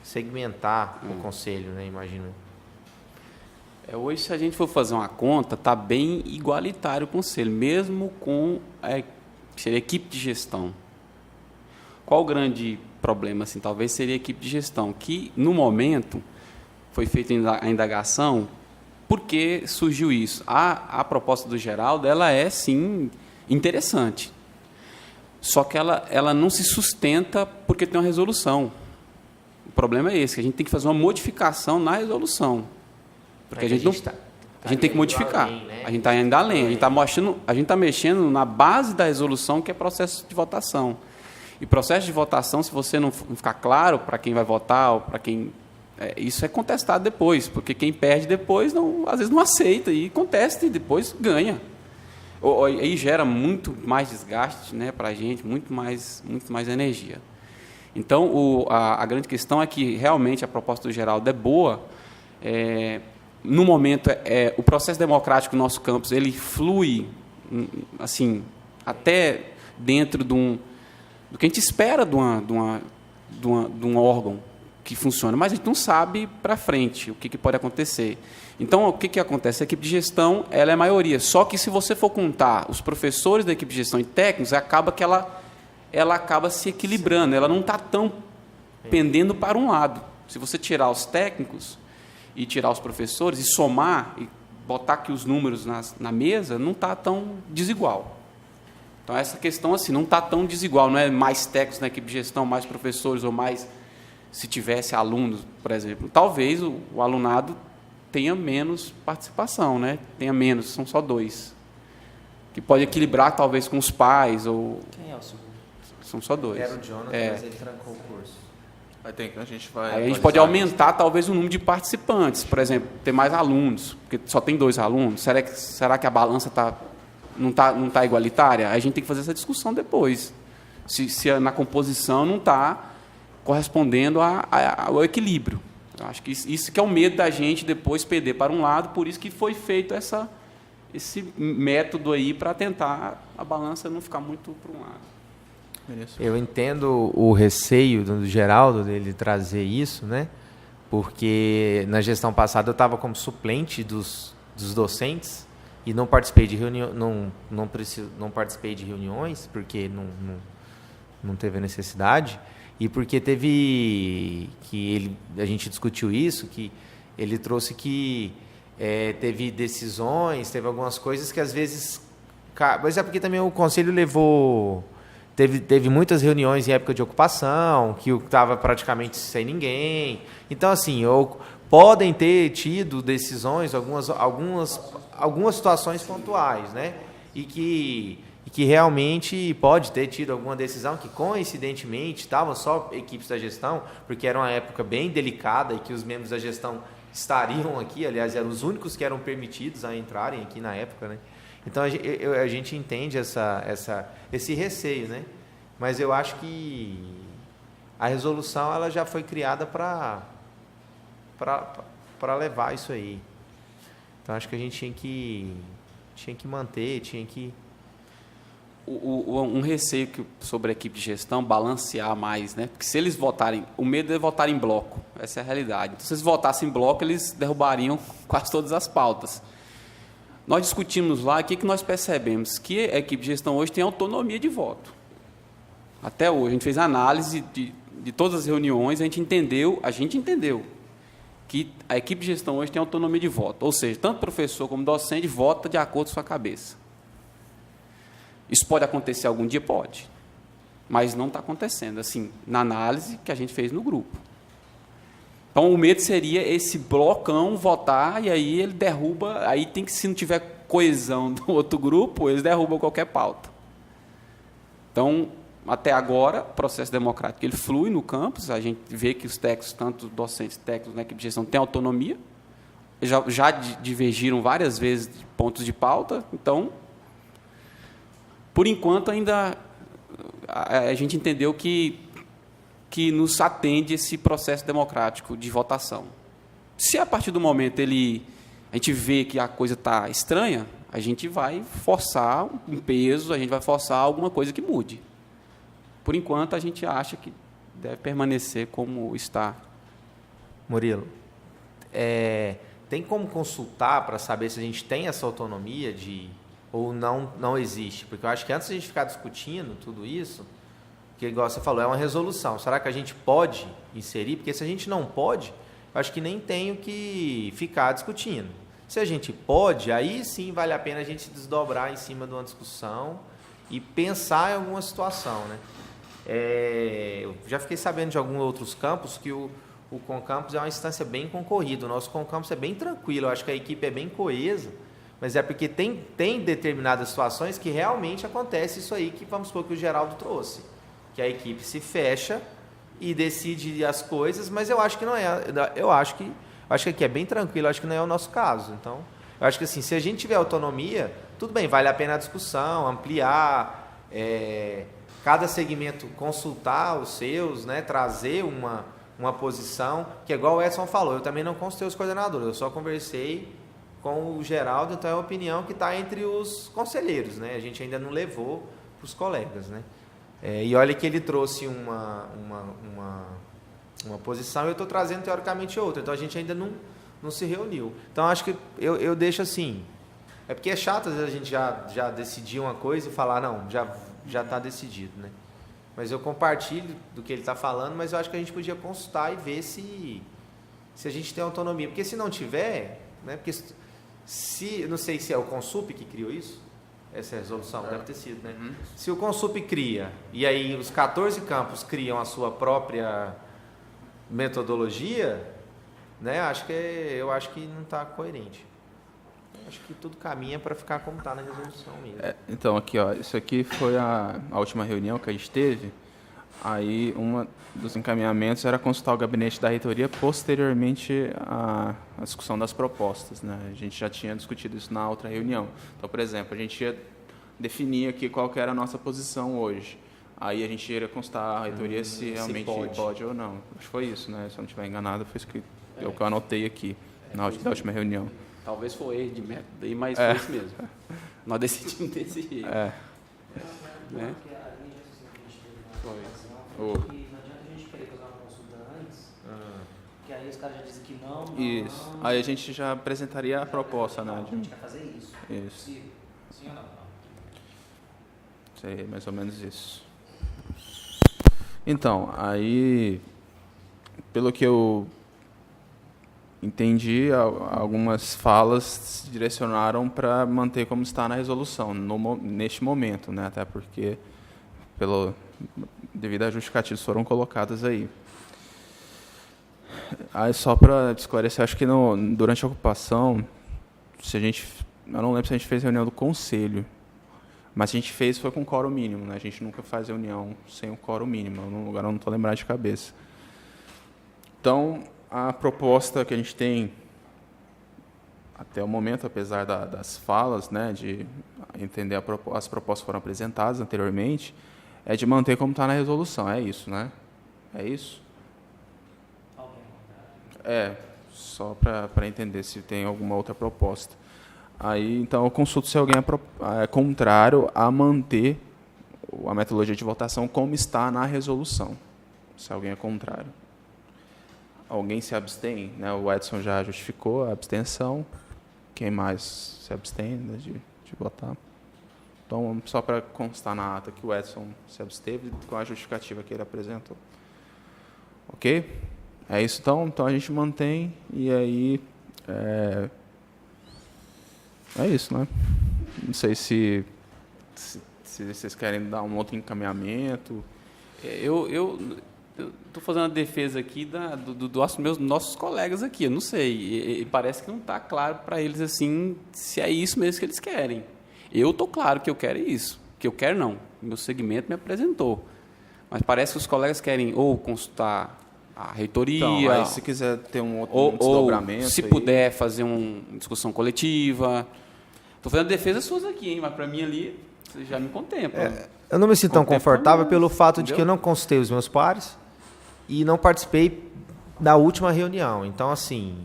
segmentar o conselho, né, imagino. Hoje, se a gente for fazer uma conta, está bem igualitário o conselho, mesmo com a equipe de gestão. Qual o grande problema? Assim, talvez seria a equipe de gestão, que, no momento, foi feita a indagação, por que surgiu isso? A proposta do Geraldo, ela é, sim, interessante. Só que ela não se sustenta porque tem uma resolução. O problema é esse, que a gente tem que fazer uma modificação na resolução. Porque a gente tem que modificar. Além, né? A gente está indo além. A gente está mexendo na base da resolução, que é processo de votação. E processo de votação, se você não ficar claro para quem vai votar, ou para quem... isso é contestado depois, porque quem perde depois, às vezes não aceita, e contesta e depois ganha. Aí gera muito mais desgaste, né, para a gente, muito mais energia. Então, a grande questão é que, realmente, a proposta do Geraldo é boa. No momento, o processo democrático do nosso campus, ele flui, assim, até dentro do que a gente espera de um órgão que funciona, mas a gente não sabe para frente o que pode acontecer. Então, o que acontece? A equipe de gestão, ela é a maioria, só que se você for contar os professores da equipe de gestão e técnicos, acaba que ela acaba se equilibrando, ela não está tão pendendo para um lado. Se você tirar os técnicos e tirar os professores e somar, e botar aqui os números na mesa, não está tão desigual. Então, essa questão assim, não está tão desigual, não é mais técnicos na equipe de gestão, mais professores ou mais... Se tivesse alunos, por exemplo, talvez o alunado tenha menos participação, né? Tenha menos, são só 2. Que pode equilibrar, talvez, com os pais. Quem é o segundo? São só 2. Era o Jonathan, mas ele trancou o curso. Aí a gente pode aumentar, talvez, o número de participantes. Por exemplo, ter mais alunos, porque só tem 2 alunos. Será que a balança não está igualitária? Aí a gente tem que fazer essa discussão depois. Se na composição não está correspondendo ao equilíbrio. Eu acho que isso que é o medo da gente depois perder para um lado, por isso que foi feito esse método aí para tentar a balança não ficar muito para um lado. Eu entendo o receio do Geraldo dele trazer isso, né? Porque na gestão passada eu estava como suplente dos docentes e não participei de não participei de reuniões porque não teve a necessidade. E porque a gente discutiu isso, que ele trouxe que teve decisões, teve algumas coisas que às vezes... Mas é porque também o Conselho teve muitas reuniões em época de ocupação, que estava praticamente sem ninguém. Então, assim, podem ter tido decisões, algumas situações pontuais, né? E que realmente pode ter tido alguma decisão que, coincidentemente, estavam só equipes da gestão, porque era uma época bem delicada e que os membros da gestão estariam aqui, aliás, eram os únicos que eram permitidos a entrarem aqui na época, né? Então, a gente entende esse receio, né? Mas eu acho que a resolução ela já foi criada para levar isso aí. Então, acho que a gente tinha que manter, um receio sobre a equipe de gestão, balancear mais, né? Porque se eles votarem, o medo é votar em bloco, essa é a realidade. Então, se eles votassem em bloco, eles derrubariam quase todas as pautas. Nós discutimos lá, o que nós percebemos? Que a equipe de gestão hoje tem autonomia de voto. Até hoje, a gente fez análise de todas as reuniões, a gente entendeu que a equipe de gestão hoje tem autonomia de voto, ou seja, tanto professor como docente vota de acordo com sua cabeça. Isso pode acontecer algum dia? Pode. Mas não está acontecendo, assim, na análise que a gente fez no grupo. Então, o medo seria esse blocão votar e aí ele derruba, aí tem que, se não tiver coesão do outro grupo, eles derrubam qualquer pauta. Então, até agora, o processo democrático ele flui no campus, a gente vê que os técnicos, tanto os docentes técnicos na equipe de gestão, têm autonomia, já divergiram várias vezes de pontos de pauta, então, por enquanto, ainda a gente entendeu que nos atende esse processo democrático de votação. Se a partir do momento a gente vê que a coisa está estranha, a gente vai forçar um peso, a gente vai forçar alguma coisa que mude. Por enquanto, a gente acha que deve permanecer como está. Murilo, tem como consultar para saber se a gente tem essa autonomia ou não existe? Porque eu acho que antes de a gente ficar discutindo tudo isso, que igual você falou, é uma resolução. Será que a gente pode inserir? Porque se a gente não pode, eu acho que nem tem o que ficar discutindo. Se a gente pode, aí sim vale a pena a gente se desdobrar em cima de uma discussão e pensar em alguma situação, né? Eu já fiquei sabendo de alguns outros campos que o Concampus é uma instância bem concorrida. O nosso Concampus é bem tranquilo, eu acho que a equipe é bem coesa, mas é porque tem determinadas situações que realmente acontece isso aí que vamos supor que o Geraldo trouxe, que a equipe se fecha e decide as coisas, mas eu acho que não é. Eu acho que aqui é bem tranquilo, eu acho que não é o nosso caso. Então, eu acho que assim, se a gente tiver autonomia, tudo bem, vale a pena a discussão, ampliar, cada segmento consultar os seus, né, trazer uma posição, que é igual o Edson falou, eu também não consultei os coordenadores, eu só conversei com o Geraldo, então é a opinião que está entre os conselheiros, né? A gente ainda não levou para os colegas, né? E olha que ele trouxe uma posição e eu estou trazendo teoricamente outra, então a gente ainda não se reuniu. Então acho que eu deixo assim, é porque é chato às vezes a gente já decidir uma coisa e falar, não, já está decidido, né? Mas eu compartilho do que ele está falando, mas eu acho que a gente podia consultar e ver se a gente tem autonomia, porque se não tiver, né? Porque não sei se é o Consup que criou isso, essa resolução, deve ter sido, né? Se o Consup cria, e aí os 14 campos criam a sua própria metodologia, né? Eu acho que não está coerente. Acho que tudo caminha para ficar como está na resolução mesmo. Então, aqui, ó, isso aqui foi a última reunião que a gente teve. Aí, um dos encaminhamentos era consultar o gabinete da reitoria posteriormente à discussão das propostas, né? A gente já tinha discutido isso na outra reunião. Então, por exemplo, a gente ia definir aqui qual que era a nossa posição hoje. Aí a gente ia consultar a reitoria se realmente pode ou não. Acho que foi isso, né? Se eu não estiver enganado, foi isso que eu anotei aqui da última reunião. Talvez foi erro de método, mas foi isso mesmo. Nós decidimos desse jeito. É. Né? Foi. E não adianta a gente querer fazer uma consulta antes, que aí os caras já dizem que não. Isso. Aí a gente já apresentaria a proposta, né? A gente quer fazer isso. Isso. Sim ou não? Seria mais ou menos isso. Então, aí, pelo que eu entendi, algumas falas se direcionaram para manter como está na resolução, neste momento, né? Até porque, devido às justificativas, foram colocadas aí. Aí, só para esclarecer, acho que durante a ocupação, eu não lembro se a gente fez reunião do conselho, mas a gente foi com quórum mínimo, né? A gente nunca faz reunião sem o quórum mínimo, agora eu não estou lembrado de cabeça. Então, a proposta que a gente tem até o momento, apesar das falas, né, de entender as propostas foram apresentadas anteriormente, é de manter como está na resolução. É isso, né? É isso? Só para entender se tem alguma outra proposta. Aí, então, eu consulto se alguém é contrário a manter a metodologia de votação como está na resolução. Se alguém é contrário. Alguém se abstém, né? O Edson já justificou a abstenção. Quem mais se abstém, né, de votar? Então, só para constar na ata que o Edson se absteve com a justificativa que ele apresentou. Ok? É isso, então? Então, a gente mantém e aí... É isso, né? Não sei se vocês querem dar um outro encaminhamento. Estou fazendo a defesa aqui dos nossos colegas aqui, eu não sei, e parece que não está claro para eles assim se é isso mesmo que eles querem. Eu estou claro que eu quero isso, que eu quero não, meu segmento me apresentou, mas parece que os colegas querem ou consultar a reitoria, então, aí, se quiser ter um outro desdobramento, ou se aí, puder fazer uma discussão coletiva. Estou fazendo defesa suas aqui, hein, mas para mim ali você já me contempla. Eu não me sinto tão confortável pelo fato de entendeu? que eu não consultei os meus pares e não participei da última reunião. Então, assim,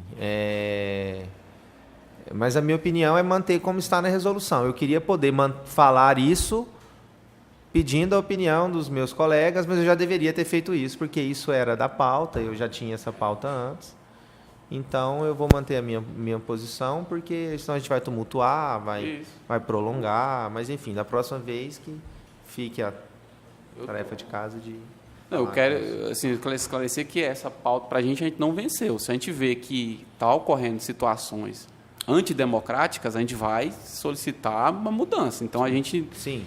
mas a minha opinião é manter como está na resolução. Eu queria poder falar isso pedindo a opinião dos meus colegas, mas eu já deveria ter feito isso, porque isso era da pauta, eu já tinha essa pauta antes. Então, eu vou manter a minha posição, porque senão a gente vai tumultuar, vai prolongar, mas enfim, da próxima vez que fique a tarefa de casa de... Não, eu quero assim, esclarecer que essa pauta, para a gente não venceu. Se a gente vê que está ocorrendo situações antidemocráticas, a gente vai solicitar uma mudança. Então, a gente... Sim.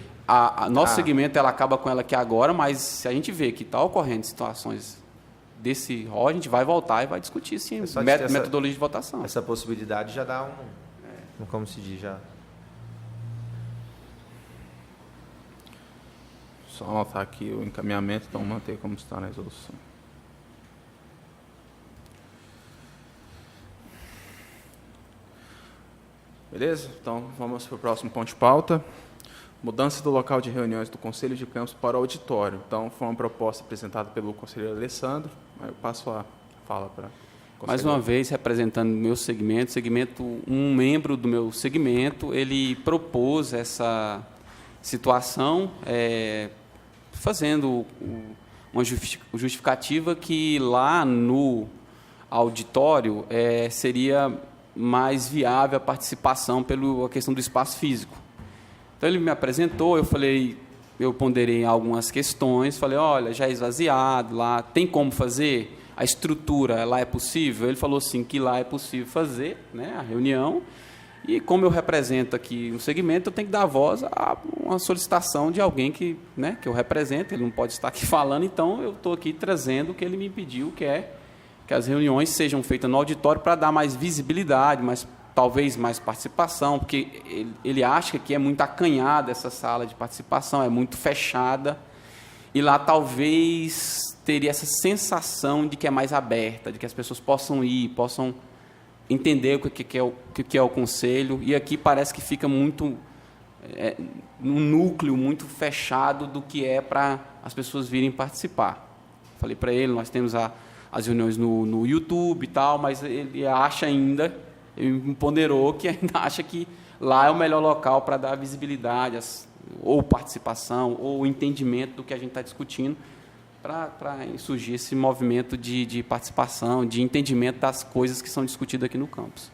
Nosso segmento, ela acaba com ela aqui agora, mas se a gente vê que está ocorrendo situações desse rol, a gente vai voltar e vai discutir, sim, metodologia de votação. Essa possibilidade já dá como se diz, já... Só anotar aqui o encaminhamento, então manter como está na resolução. Beleza? Então, vamos para o próximo ponto de pauta. Mudança do local de reuniões do Conselho de Campos para o auditório. Então, foi uma proposta apresentada pelo conselheiro Alessandro. Aí eu passo a fala para o conselheiro. Mais uma vez, representando o meu segmento, um membro do meu segmento, ele propôs essa situação, fazendo uma justificativa que lá no auditório seria mais viável a participação pela questão do espaço físico. Então, ele me apresentou, eu ponderei algumas questões, falei, olha, já é esvaziado lá, tem como fazer? A estrutura, lá é possível? Ele falou assim, que lá é possível fazer, né, a reunião, e como eu represento aqui um segmento, eu tenho que dar voz a uma solicitação de alguém que eu represento, ele não pode estar aqui falando, então eu estou aqui trazendo o que ele me pediu, que é que as reuniões sejam feitas no auditório para dar mais visibilidade, talvez mais participação, porque ele acha que aqui é muito acanhada essa sala de participação, é muito fechada, e lá talvez teria essa sensação de que é mais aberta, de que as pessoas possam ir, possam entender o que é o conselho, e aqui parece que fica muito um núcleo muito fechado do que é para as pessoas virem participar. Falei para ele, nós temos as reuniões no YouTube e tal, mas ele acha ainda, ele me ponderou que ainda acha que lá é o melhor local para dar visibilidade, ou participação, ou entendimento do que a gente está discutindo, para surgir esse movimento de participação, de entendimento das coisas que são discutidas aqui no campus.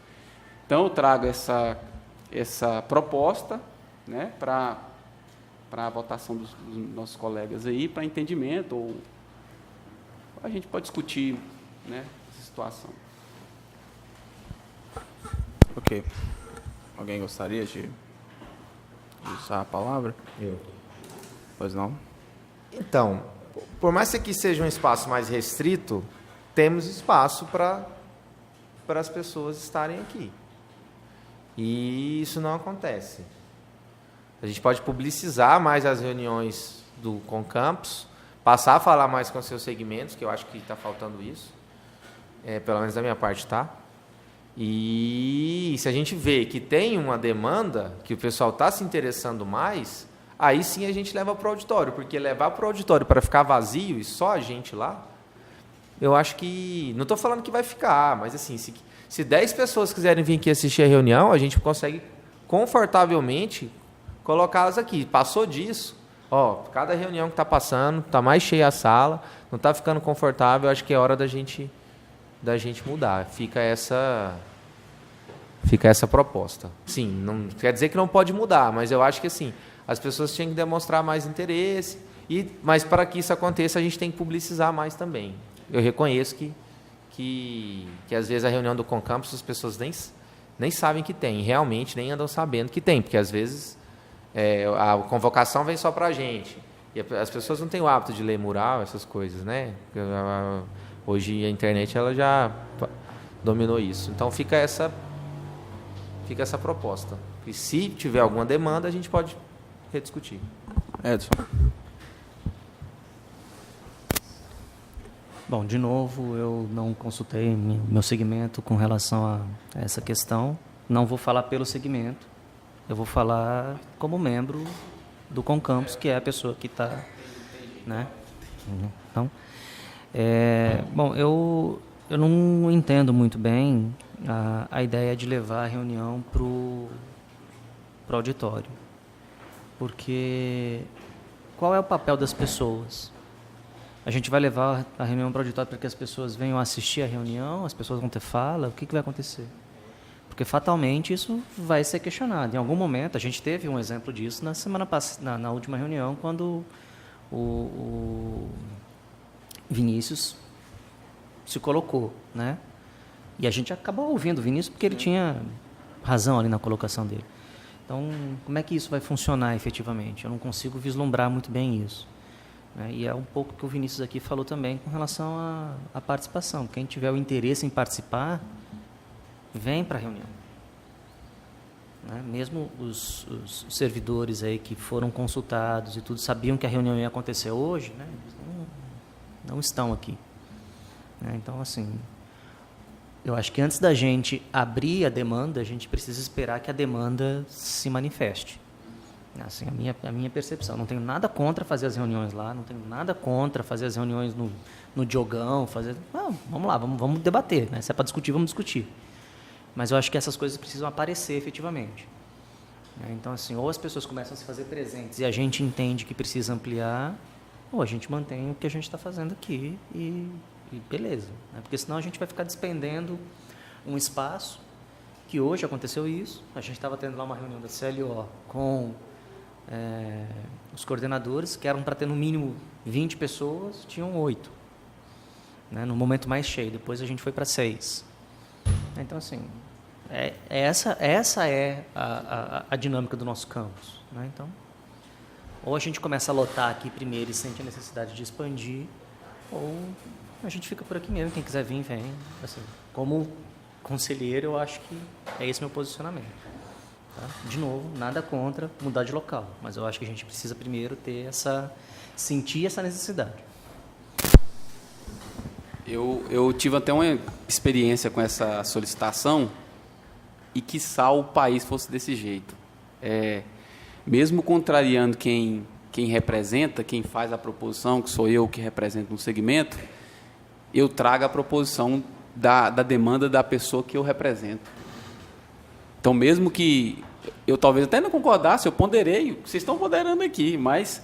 Então, eu trago essa proposta, né, para a votação dos nossos colegas aí, para entendimento, ou a gente pode discutir, né, essa situação. Ok. Alguém gostaria de usar a palavra? Eu. Pois não? Então, por mais que aqui seja um espaço mais restrito, temos espaço para as pessoas estarem aqui. E isso não acontece. A gente pode publicizar mais as reuniões do Concampus, passar a falar mais com seus segmentos, que eu acho que está faltando isso, pelo menos da minha parte, tá? E se a gente vê que tem uma demanda, que o pessoal está se interessando mais, aí sim a gente leva para o auditório, porque levar para o auditório para ficar vazio e só a gente lá, eu acho que... Não estou falando que vai ficar, mas assim, se 10 pessoas quiserem vir aqui assistir a reunião, a gente consegue confortavelmente colocá-las aqui. Passou disso, cada reunião que está passando, está mais cheia a sala, não está ficando confortável, acho que é hora da gente mudar. Fica essa proposta. Sim, não quer dizer que não pode mudar, mas eu acho que assim, as pessoas tinham que demonstrar mais interesse, mas para que isso aconteça, a gente tem que publicizar mais também. Eu reconheço que às vezes a reunião do Concampus as pessoas nem sabem que tem, realmente nem andam sabendo que tem, porque às vezes a convocação vem só para a gente, E as pessoas não têm o hábito de ler mural, essas coisas, né? Hoje a internet ela já dominou isso. Então fica essa proposta. E se tiver alguma demanda, a gente pode rediscutir. Edson. Bom, de novo, eu não consultei meu segmento com relação a essa questão. Não vou falar pelo segmento. Eu vou falar como membro do Concampus, que é a pessoa que está, né? Então, bom, eu não entendo muito bem a ideia de levar a reunião para o auditório, porque qual é o papel das pessoas? A gente vai levar a reunião para o auditório para que as pessoas venham assistir a reunião, as pessoas vão ter fala, o que vai acontecer? Porque fatalmente isso vai ser questionado. Em algum momento, a gente teve um exemplo disso na semana passada, na última reunião, quando o Vinícius se colocou, né? E a gente acabou ouvindo o Vinícius porque ele tinha razão ali na colocação dele. Então, como é que isso vai funcionar efetivamente? Eu não consigo vislumbrar muito bem isso. E é um pouco que o Vinícius aqui falou também com relação à participação. Quem tiver o interesse em participar, vem para a reunião. Mesmo os servidores aí que foram consultados e tudo, sabiam que a reunião ia acontecer hoje, né? Eles não estão aqui. Então, assim, eu acho que antes da gente abrir a demanda, a gente precisa esperar que a demanda se manifeste. Assim, a minha percepção. Não tenho nada contra fazer as reuniões lá, não tenho nada contra fazer as reuniões no Diogão, vamos lá, vamos debater, né? Se é para discutir, vamos discutir. Mas eu acho que essas coisas precisam aparecer efetivamente. Então, assim, ou as pessoas começam a se fazer presentes e a gente entende que precisa ampliar, ou a gente mantém o que a gente está fazendo aqui e beleza. Porque senão a gente vai ficar despendendo um espaço, que hoje aconteceu isso. A gente estava tendo lá uma reunião da CLO com os coordenadores, que eram para ter no mínimo 20 pessoas, tinham 8. No momento mais cheio. Depois a gente foi para 6. Então, assim, essa é a dinâmica do nosso campus. Então, ou a gente começa a lotar aqui primeiro e sente a necessidade de expandir, ou a gente fica por aqui mesmo. Quem quiser vir, vem. Assim, como conselheiro, eu acho que é esse meu posicionamento. Tá? De novo, nada contra mudar de local, mas eu acho que a gente precisa primeiro sentir essa necessidade. Eu tive até uma experiência com essa solicitação e quiçá o país fosse desse jeito. Mesmo contrariando quem representa, quem faz a proposição, que sou eu que represento um segmento, eu trago a proposição da demanda da pessoa que eu represento. Então, mesmo que eu talvez até não concordasse, eu ponderei, vocês estão ponderando aqui, mas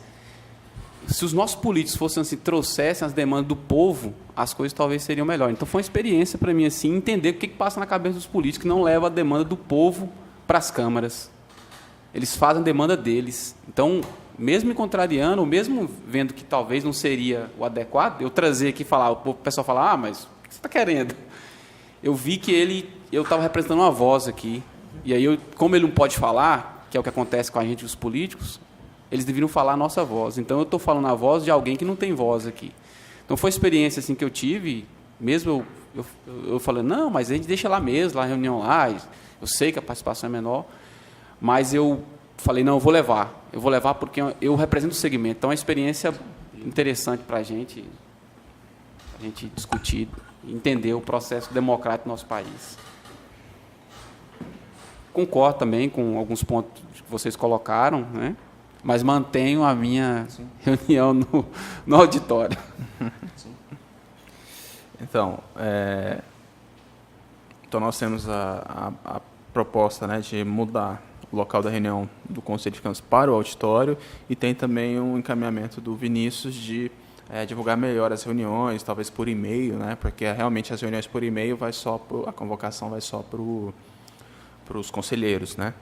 se os nossos políticos fossem assim, trouxessem as demandas do povo, as coisas talvez seriam melhores. Então, foi uma experiência para mim assim, entender o que passa na cabeça dos políticos que não leva a demanda do povo para as câmaras. Eles fazem a demanda deles. Então, mesmo me contrariando, ou mesmo vendo que talvez não seria o adequado, eu trazer aqui e falar, o pessoal falar, mas o que você está querendo? Eu vi que eu estava representando uma voz aqui. E aí, como ele não pode falar, que é o que acontece com a gente, os políticos, eles deveriam falar a nossa voz. Então, eu estou falando a voz de alguém que não tem voz aqui. Então, foi uma experiência assim, que eu tive, mesmo eu falei, não, mas a gente deixa lá mesmo, lá a reunião lá, eu sei que a participação é menor, mas eu falei, não, eu vou levar porque eu represento o segmento. Então, é uma experiência interessante para a gente discutir, entender o processo democrático do nosso país. Concordo também com alguns pontos que vocês colocaram, né? Mas mantenho a minha reunião no auditório. Sim. Então, nós temos a proposta, né, de mudar o local da reunião do Conselho de Campos para o auditório e tem também um encaminhamento do Vinícius de divulgar melhor as reuniões, talvez por e-mail, né, porque realmente as reuniões por e-mail a convocação vai só para os conselheiros, né?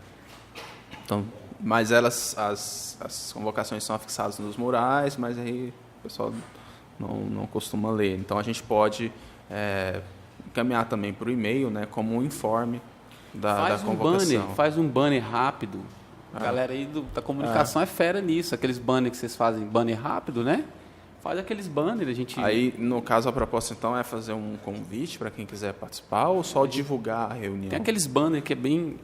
Então, mas as convocações são fixadas nos murais, mas aí o pessoal não costuma ler. Então, a gente pode encaminhar também por e-mail, né, como um informe da convocação. Faz um banner rápido, A galera aí da comunicação é fera nisso. Aqueles banners que vocês fazem, banner rápido, né? Faz aqueles banners, a gente... Aí, no caso, a proposta, então, é fazer um convite para quem quiser participar ou só divulgar a reunião? Tem aqueles banners que é bem...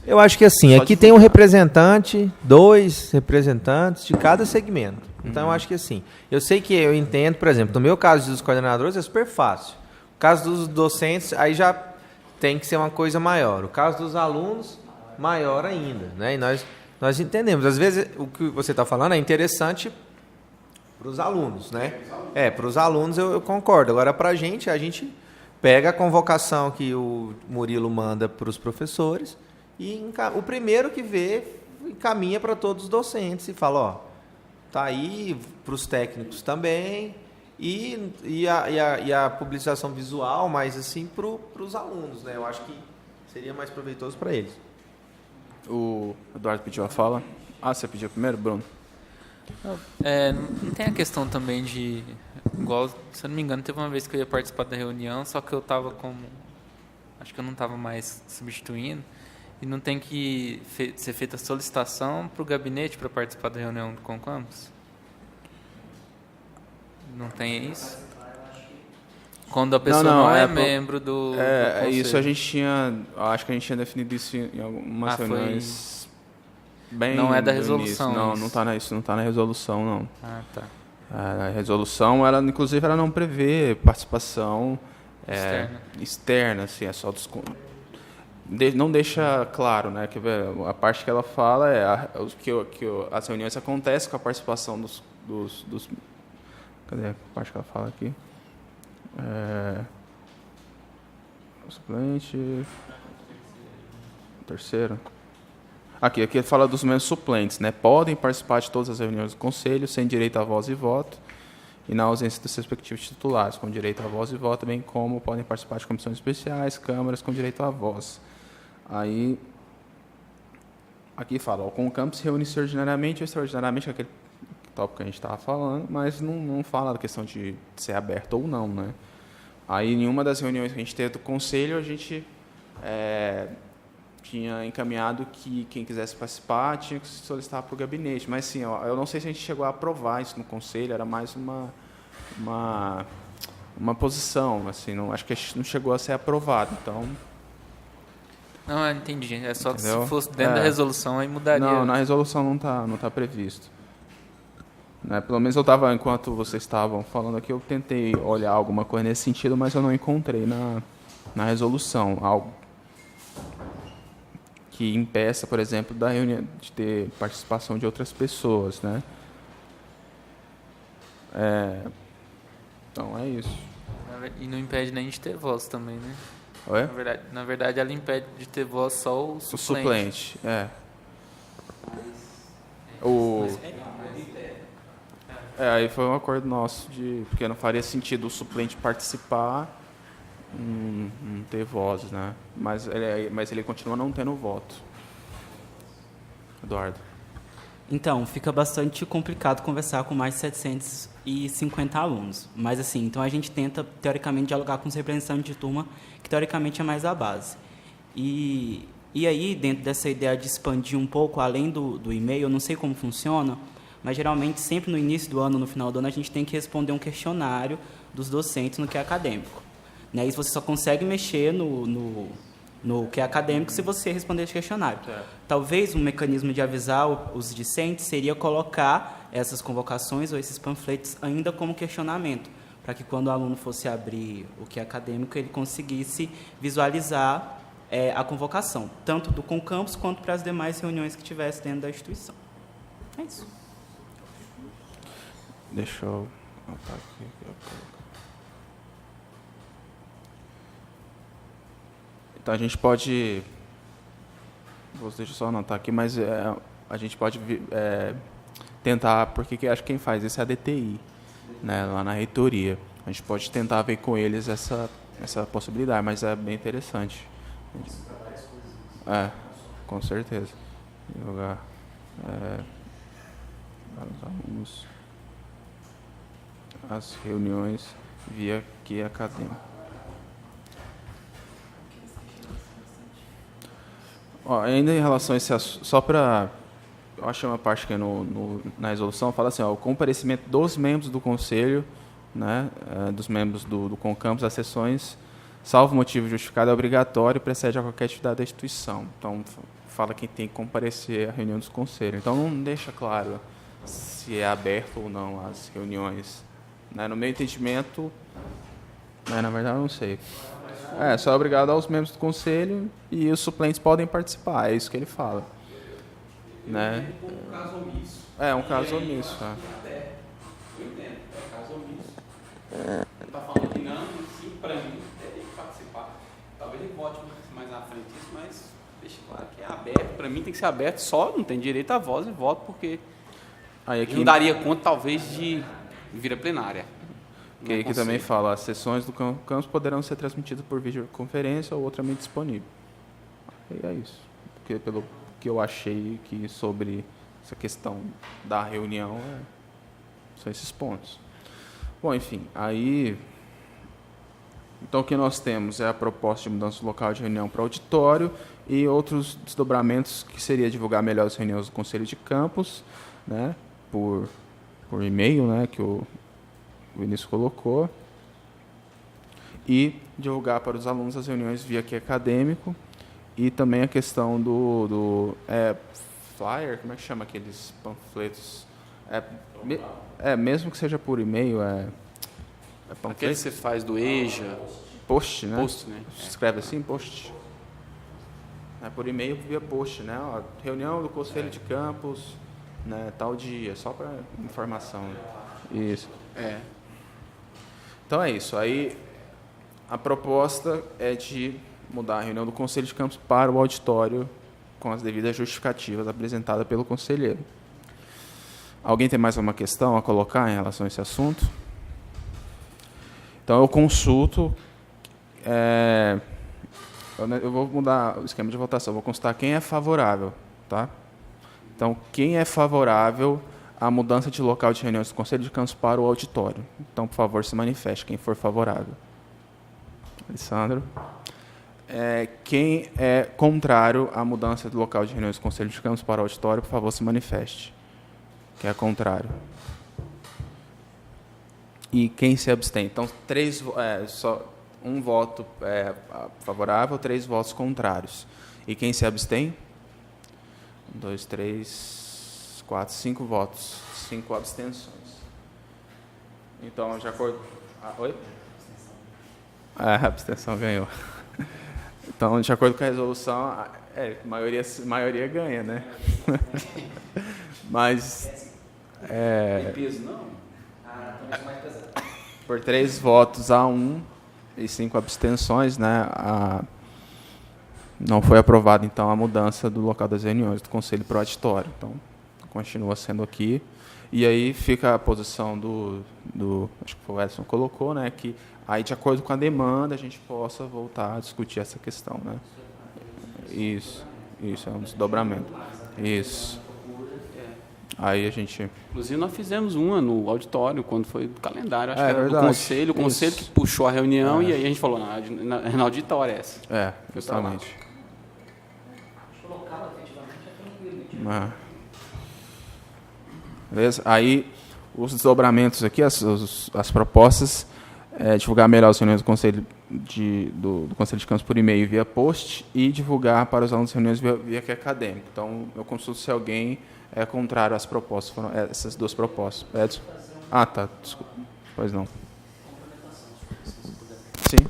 Eu acho que assim, aqui tem um representante, 2 representantes de cada segmento. Então, eu acho que assim, eu sei que eu entendo, por exemplo, no meu caso dos coordenadores é super fácil. No caso dos docentes, aí já tem que ser uma coisa maior. O caso dos alunos, maior ainda, né? E nós entendemos. Às vezes, o que você está falando é interessante para os alunos, né? Para os alunos eu concordo. Agora, para a gente pega a convocação que o Murilo manda para os professores e o primeiro que vê encaminha para todos os docentes e fala, ó, tá aí para os técnicos também e a publicização visual, mas assim para os alunos, né? Eu acho que seria mais proveitoso para eles. O Eduardo pediu a fala. Você pediu primeiro, Bruno? Não tem a questão também de... Igual, se eu não me engano, teve uma vez que eu ia participar da reunião, só que eu estava como... Acho que eu não estava mais substituindo. E não tem que ser feita a solicitação para o gabinete para participar da reunião do Concampus? Não tem isso? Quando a pessoa não é membro do isso a gente tinha... Acho que a gente tinha definido isso em algumas reuniões... Bem não é da resolução. Não, isso não está na resolução, não. Tá. A resolução, ela, inclusive, ela não prevê participação externa, assim, é só não deixa claro, né? Que a parte que ela fala que as reuniões acontecem com a participação dos cadê a parte que ela fala aqui? O suplente, terceiro. Aqui fala dos membros suplentes, né? Podem participar de todas as reuniões do Conselho, sem direito a voz e voto, e na ausência dos respectivos titulares, com direito a voz e voto, bem como podem participar de comissões especiais, câmaras com direito a voz. Aí, aqui fala, o Concampus reúne-se ordinariamente ou extraordinariamente, aquele tópico que a gente estava falando, mas não fala da questão de ser aberto ou não, né? Aí, em uma das reuniões que a gente teve do Conselho, a gente... tinha encaminhado que quem quisesse participar tinha que se solicitar para o gabinete. Mas, sim, eu não sei se a gente chegou a aprovar isso no Conselho, era mais uma posição, assim, acho que não chegou a ser aprovado. Então... Não, eu entendi. É só que entendeu? Se fosse dentro da resolução, aí mudaria. Não, na resolução não tá previsto. Né? Pelo menos enquanto vocês estavam falando aqui, eu tentei olhar alguma coisa nesse sentido, mas eu não encontrei na resolução algo que impeça, por exemplo, da reunião de ter participação de outras pessoas, né? Então é isso. E não impede nem de ter voz também, né? Oi? Na verdade, ela impede de ter voz só o suplente. O suplente, aí foi um acordo nosso porque não faria sentido o suplente participar, não ter voz, né? Mas ele continua não tendo voto. Eduardo. Então, fica bastante complicado conversar com mais de 750 alunos. Mas, assim, então a gente tenta, teoricamente, dialogar com os representantes de turma, que, teoricamente, é mais a base. E aí, dentro dessa ideia de expandir um pouco, além do e-mail, eu não sei como funciona, mas, geralmente, sempre no início do ano, no final do ano, a gente tem que responder um questionário dos docentes no que é acadêmico. Né? E você só consegue mexer no que é acadêmico se você responder esse questionário. Talvez um mecanismo de avisar os discentes seria colocar essas convocações ou esses panfletos ainda como questionamento, para que quando o aluno fosse abrir o que é acadêmico, ele conseguisse visualizar a convocação, tanto do Concampus quanto para as demais reuniões que tivesse dentro da instituição. É isso. Deixa eu anotar aqui. Então a gente pode... Deixa eu só anotar aqui, mas a gente pode tentar, porque acho que quem faz isso é a DTI, né, lá na reitoria. A gente pode tentar ver com eles essa possibilidade, mas é bem interessante. Com certeza. Jogar para os alunos as reuniões via que acadêmico. Ó, ainda em relação a esse assunto, só para... Eu achei uma parte que na resolução fala assim, ó, o comparecimento dos membros do Conselho, né, dos membros do CONCAMPS às sessões, salvo motivo justificado, é obrigatório e precede a qualquer atividade da instituição. Então, fala quem tem que comparecer à reunião dos conselhos. Então, não deixa claro se é aberto ou não as reuniões. Né? No meu entendimento, na verdade, eu não sei. Só é obrigado aos membros do conselho e os suplentes podem participar, é isso que ele fala. Né? Um caso omisso. Um caso omisso. Eu entendo, é caso omisso. Ele está falando que não, sim, para mim, tem que participar. Talvez ele vote mais à frente isso, mas deixa claro que é aberto. Para mim tem que ser aberto, só não tem direito à voz e voto, porque aí aqui não daria conta, talvez, de vir a plenária. Que aqui também fala, as sessões do campus poderão ser transmitidas por videoconferência ou outramente disponível. E é isso. Porque pelo que eu achei que sobre essa questão da reunião são esses pontos. Bom, enfim, aí... Então, o que nós temos é a proposta de mudança do local de reunião para auditório e outros desdobramentos que seria divulgar melhor as reuniões do Conselho de Campus, né, por e-mail, né, que o Vinícius colocou, e divulgar para os alunos as reuniões via aqui acadêmico, e também a questão do flyer, como é que chama aqueles panfletos? Mesmo que seja por e-mail, panfleto? Aquele que você faz do EJA. Post, né? Post, né? Escreve assim, post. Por e-mail via post, né? Ó, reunião do Conselho de Campus, né, tal dia, só para informação. Isso. Então é isso. Aí a proposta é de mudar a reunião do Conselho de Campus para o auditório com as devidas justificativas apresentadas pelo conselheiro. Alguém tem mais alguma questão a colocar em relação a esse assunto? Então eu consulto, eu vou mudar o esquema de votação, vou consultar quem é favorável, tá? Então, quem é favorável à mudança de local de reuniões do Conselho de Campus para o auditório? Então, por favor, se manifeste, quem for favorável. Alessandro. Quem é contrário à mudança do local de reuniões do Conselho de Campus para o auditório, por favor, se manifeste. Quem é contrário. E quem se abstém? Então, só um voto favorável, 3 votos contrários. E quem se abstém? 1, 2, 3, 4, 5 votos. 5 abstenções. Então, de acordo... Oi? A abstenção ganhou. Então, de acordo com a resolução, a maioria ganha, né? Mas... Tem peso, não? Por 3 votos a 1 e 5 abstenções, né, não foi aprovada, então, a mudança do local das reuniões do Conselho para o auditório. Então, continua sendo aqui. E aí fica a posição acho que foi o Edson colocou, né, que aí, de acordo com a demanda, a gente possa voltar a discutir essa questão, né? Isso, é um desdobramento. Isso. Aí a gente... Inclusive, nós fizemos uma no auditório, quando foi do calendário, acho que era verdade. do conselho, o conselho que puxou a reunião, e aí a gente falou, na auditória é essa. Justamente. Beleza? Aí, os desdobramentos aqui, as propostas, divulgar melhor as reuniões do Conselho do Conselho de Campus por e-mail via post e divulgar para os alunos reuniões via acadêmico. Então, eu consulto se alguém é contrário às propostas, foram essas 2 propostas. Edson? Tá, desculpa. Pois não. Sim.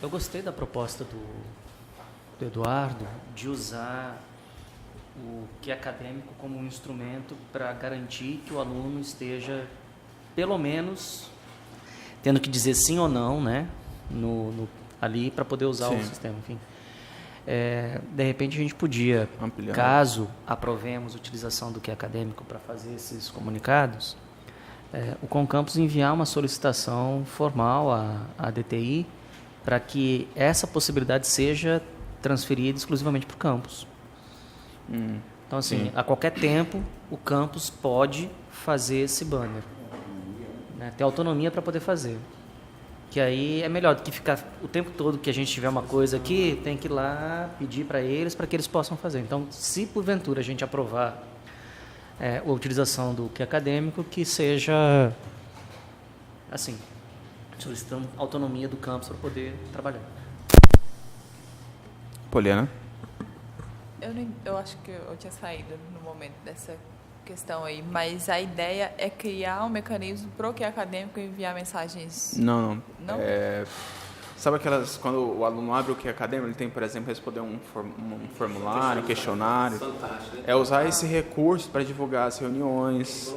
Eu gostei da proposta do Eduardo de usar o que é acadêmico como um instrumento para garantir que o aluno esteja, pelo menos, tendo que dizer sim ou não, né, ali para poder usar o sistema, enfim. De repente a gente podia, ampliar. Caso aprovemos a utilização do que é acadêmico para fazer esses comunicados, o CONCAMPUS enviar uma solicitação formal à DTI para que essa possibilidade seja transferida exclusivamente para o campus. Então, assim, a qualquer tempo o campus pode fazer esse banner, né, ter autonomia para poder fazer. Que aí é melhor do que ficar o tempo todo que a gente tiver uma coisa aqui, tem que ir lá pedir para que eles possam fazer. Então, se porventura a gente aprovar a utilização do que é acadêmico, que seja assim, solicitando autonomia do campus para poder trabalhar. Poliana? Eu acho que eu tinha saído no momento dessa questão aí, mas a ideia é criar um mecanismo para o que é acadêmico enviar mensagens. Não. Não? Sabe aquelas, quando o aluno abre o que é acadêmico, ele tem, por exemplo, responder um formulário, um questionário. É usar esse recurso para divulgar as reuniões.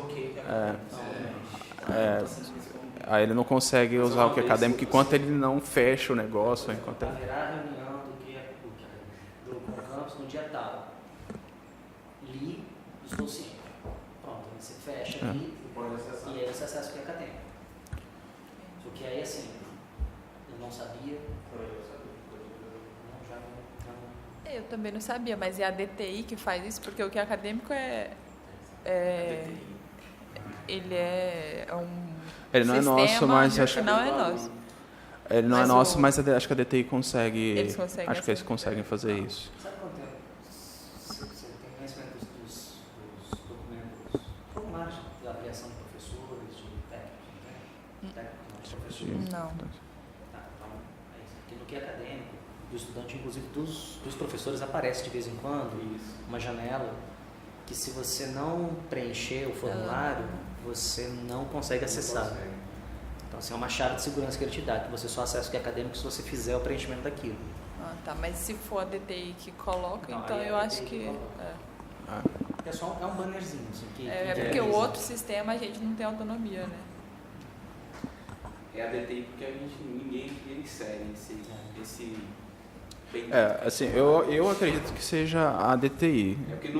Aí ele não consegue usar o que é acadêmico enquanto ele não fecha o negócio. Enquanto ele... Haverá reunião do campus no dia tal. Li, estou ciente. Pronto, você fecha ali e aí você acessa o que é acadêmico. Só que aí assim, eu não sabia. Eu também não sabia, mas é a DTI que faz isso, porque o que é acadêmico ele é um Ele não é nosso, mas acho que não é nosso. Ele não é nosso, mas acho que a DTI consegue. Eles conseguem. Acho que eles conseguem fazer isso. Sabe quanto tempo você tem conhecimento dos documentos, formulários de avaliação de professores, de técnicos, de professores? Não. Tá, então, é isso. Porque no que é acadêmico, do estudante, inclusive dos professores, aparece de vez em quando uma janela que, se você não preencher o formulário, você não consegue acessar. Então, assim, é uma chave de segurança que ele te dá, que você só acessa o que é acadêmico se você fizer o preenchimento daquilo. Tá, mas se for a DTI que coloca, Não, então aí eu a acho DTI que... É um bannerzinho. Assim, É porque o outro sistema a gente não tem autonomia, né? É a DTI porque ninguém segue esse assim, eu acredito que seja a DTI. É porque